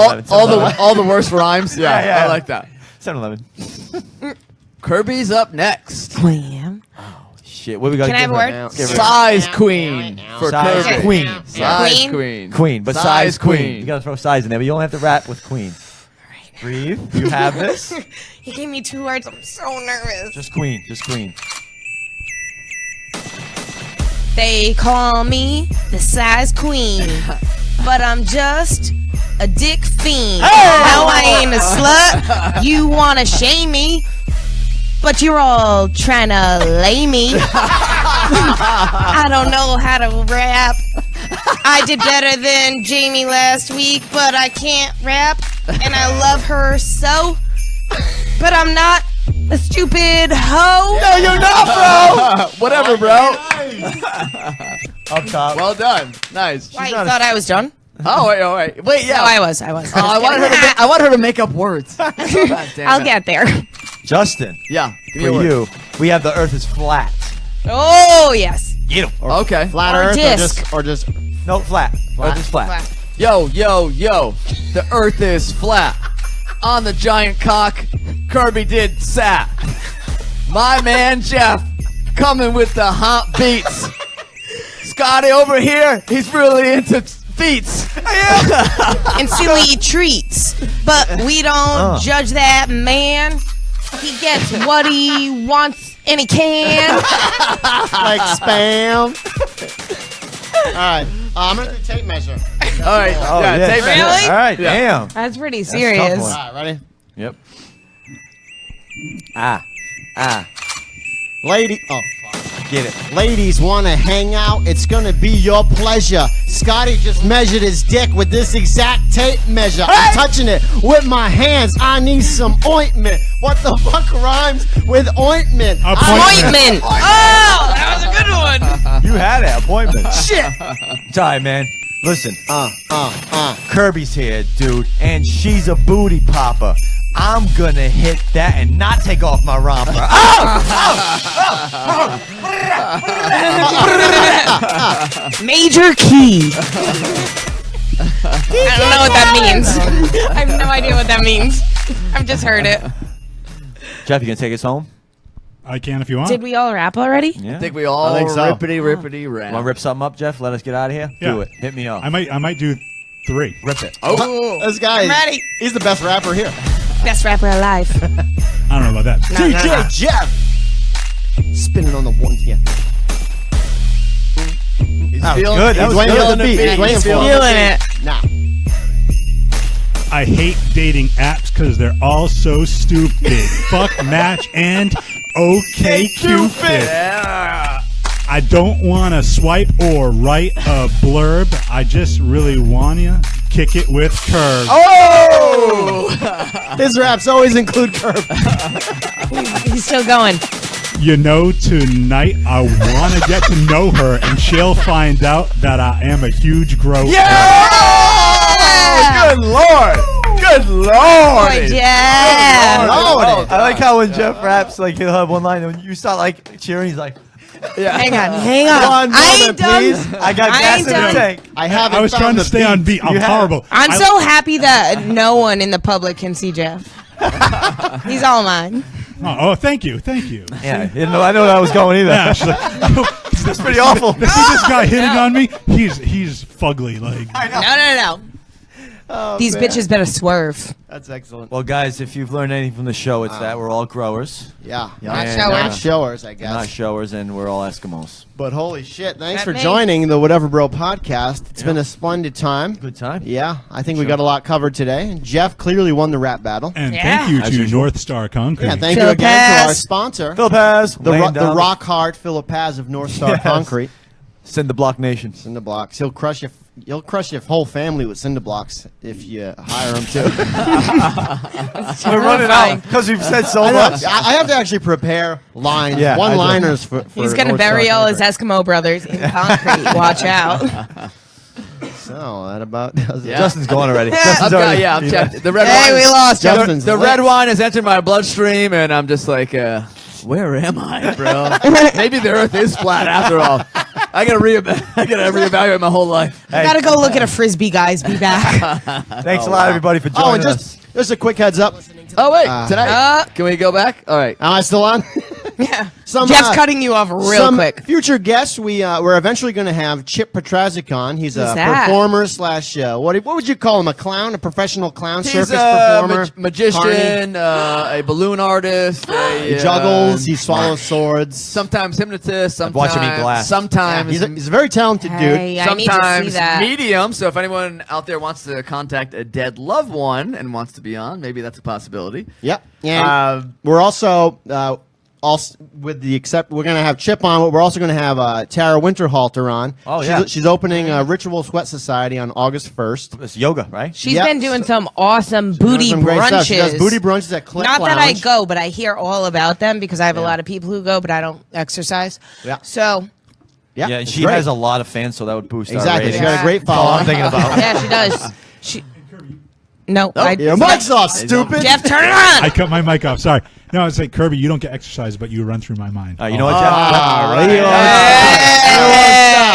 all the worst rhymes. Yeah, Yeah. I like that. 7-Eleven. Kirby's up next. Wham. Shit, what we got? Can I have a word? Now. Size queen for Size Kirby. queen. Size Queen? queen. Queen, but Size size queen. queen. You gotta throw size in there, but you only have to rap with queen. Breathe. You have this. He gave me 2 words. I'm so nervous. Just queen. Just queen. They call me the size queen, but I'm just a dick fiend. No, I ain't a slut. You wanna shame me, but you're all trying to lay me. I don't know how to rap. I did better than Jamie last week, but I can't rap. And I love her so. But I'm not a stupid hoe. No, you're not, bro. Whatever, bro. Up top. Well done. Nice. Why, you thought I was done? Oh, wait. Wait, yeah. No, I was. I want her to make up words. God damn I'll it. get there. Justin, Yeah. Give me for a word. you, we have the Earth is flat. Oh, yes. Get him. Okay. Flat Or Earth disc. or just No, flat. Earth is flat. Yo. The Earth is flat. On the giant cock, Kirby did sat. My man Jeff coming with the hot beats. Scotty over here, he's really into feats. And silly treats. But we don't judge that man. He gets what he wants and he can. like spam. All right, I'm gonna do tape measure. All right. Oh, yeah, tape measure. Really? All right, Yeah. damn. That's pretty tough serious. one. All right, ready? Yep. Ah. Lady, oh fuck. Get it. Ladies want to hang out? It's gonna be your pleasure. Scotty just measured his dick with this exact tape measure. I'm touching it with my hands. I need some ointment. What the fuck rhymes with ointment? Appointment. Oh, that was a good one. You had it. Appointment. Shit. It's all right, man. Listen. Kirby's here, dude, and she's a booty popper. I'm gonna hit that and not take off my romper. Major key. I don't know what that means. I have no idea what that means. I've just heard it. Jeff, you gonna take us home? I can if you want. Did we all rap already? Yeah. I think we all I think so. rippity rap. Want to rip something up, Jeff? Let us get out of here. Yeah. Do it. Hit me up. I might do 3. Rip it. Oh, This guy, I'm ready. he's the best rapper here. Best rapper alive. I don't know about that. No, no, no. Jeff. Spinning on the ones, yeah. he's That was feeling, good. That He's was waiting good. for the beat. He's waiting for Feeling it. Nah. I hate dating apps because they're all so stupid. Fuck Match and OkCupid. Yeah. I don't want to swipe or write a blurb. I just really want to kick it with curve. Oh! His raps always include curve. He's still going. You know, tonight I want to get to know her, and she'll find out that I am a huge grower. Good lord! Good lord! Boy, yeah. Lord. I like how when Jeff raps, like he'll have one line, and when you start like cheering, he's like, Hang on. Hang on. One I ain't moment, done. please. "I got I gas ain't in done. the tank." I haven't. I was found trying to the stay on beat. I'm You have- horrible. I'm I- so happy that no one in the public can see Jeff. He's all mine. Oh, thank you. Yeah, I know that was going either. Yeah, she's like, That's pretty awful. this guy hitting on me. He's fugly. Like, No. These bitches better swerve. That's excellent. Well, guys, if you've learned anything from the show, it's that we're all growers, Yeah. Not And, showers. Not showers, I guess. not showers, and we're all Eskimos. But holy shit, thanks That for me. joining the Whatever Bro podcast. It's been a splendid time. Good time. Yeah, I think we got a lot covered today. Jeff clearly won the rap battle. and Yeah. thank you As to usual. North Star Concrete. Yeah, thank you Philip again to our Paz. sponsor, Philip Paz, the rock hard Philip Paz of North Star Yes. Concrete. Cinder Block Nation. Cinder blocks. He'll crush your whole family with cinder blocks if you hire him to. We're running out because we've said so I know. much. I have to actually prepare lines, Yeah, one-liners for He's gonna North bury Star all his Concrete. Eskimo brothers in concrete. Watch out. So that about does it. Yeah. Justin's gone already. I've Justin's got, already. yeah, I've checked. The red Hey, wine. we lost Justin. Justin's The lit. red wine has entered my bloodstream, and I'm just like, where am I, bro? Maybe the Earth is flat after all. I gotta reevaluate my whole life. Hey, Gotta go look at a frisbee, guys. Be back. thanks a lot, everybody, for joining Oh, and us. just a quick heads up. Oh wait, Uh, tonight. Can we go back? All right. Am I still on? Yeah. Some, Jeff's cutting you off real Some quick. future guests, we're eventually going to have Chip Petrazik on. He's a Who's that? performer slash what would you call him? A clown, a professional clown, He's circus a performer, magician, a balloon artist. He juggles. He swallows swords. Sometimes hypnotist. Sometimes watch him eat glass. Sometimes He's a very talented dude. Hey, I need to see sometimes that. medium. So if anyone out there wants to contact a dead loved one and wants to be on, maybe that's a possibility. Yep. And Uh, we're also Also, with the we're gonna have Chip on, but we're also gonna have Tara Winterhalter on. Oh, yeah. She's opening Ritual Sweat Society on August 1st. It's yoga, right? She's Yep. been doing some awesome booty Some great stuff. She does brunches. booty brunches at Click Not that I Lounge. go, but I hear all about them because I have a lot of people who go, but I don't exercise. Yeah. So Yeah, Yeah, and it's she great. has a lot of fans, so that would boost our Exactly. ratings. She got a great That's all following. I'm thinking about. yeah, she does. She. No, Your mic's off, stupid. Jeff, turn it on. I cut my mic off. Sorry. No, I was like, Kirby, you don't get exercise, but you run through my mind. You know what, Jeff?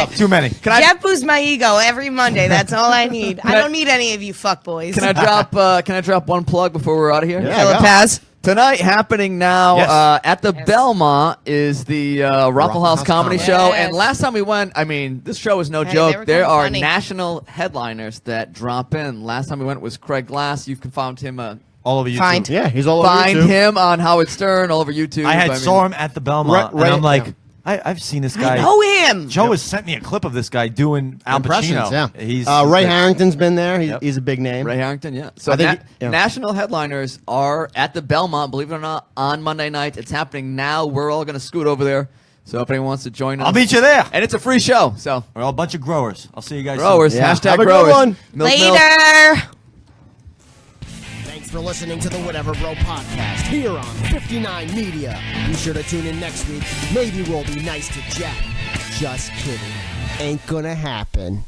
Right. Too many. Jeff boosts my ego every Monday. That's all I need. I don't need any of you fuckboys. Can I drop one plug before we're out of here? Yeah. Philip Paz. Tonight, happening now Yes. at the Belmont is the Ruffle House Comedy Comedy. Show. Yes. And last time we went, I mean, this show is no Hey, they joke. were There kinda are funny. national headliners that drop in. Last time we went was Craig Glass. You can find him. All over YouTube. Find. Yeah, he's all over Find YouTube. him on Howard Stern all over YouTube. I had mean, saw him at the Belmont, Right- and I'm like, yeah. I've seen this guy. I know him. Joe has sent me a clip of this guy doing Al Impressions, Pacino. yeah. He's Ray Harrington's been there. Yep. He's a big name. Ray Harrington, yeah. So I think yeah. national headliners are at the Belmont, believe it or not, on Monday night. It's happening now. We're all going to scoot over there. So if anyone wants to join us. I'll meet you there. And it's a free show. So We're all a bunch of growers. I'll see you guys growers, soon. Yeah. hashtag Have a good growers. one. Milk, milk. Later. Thanks for listening to the Whatever Bro podcast here on 59 Media. Be sure to tune in next week. Maybe we'll be nice to Jeff. Just kidding. Ain't gonna happen.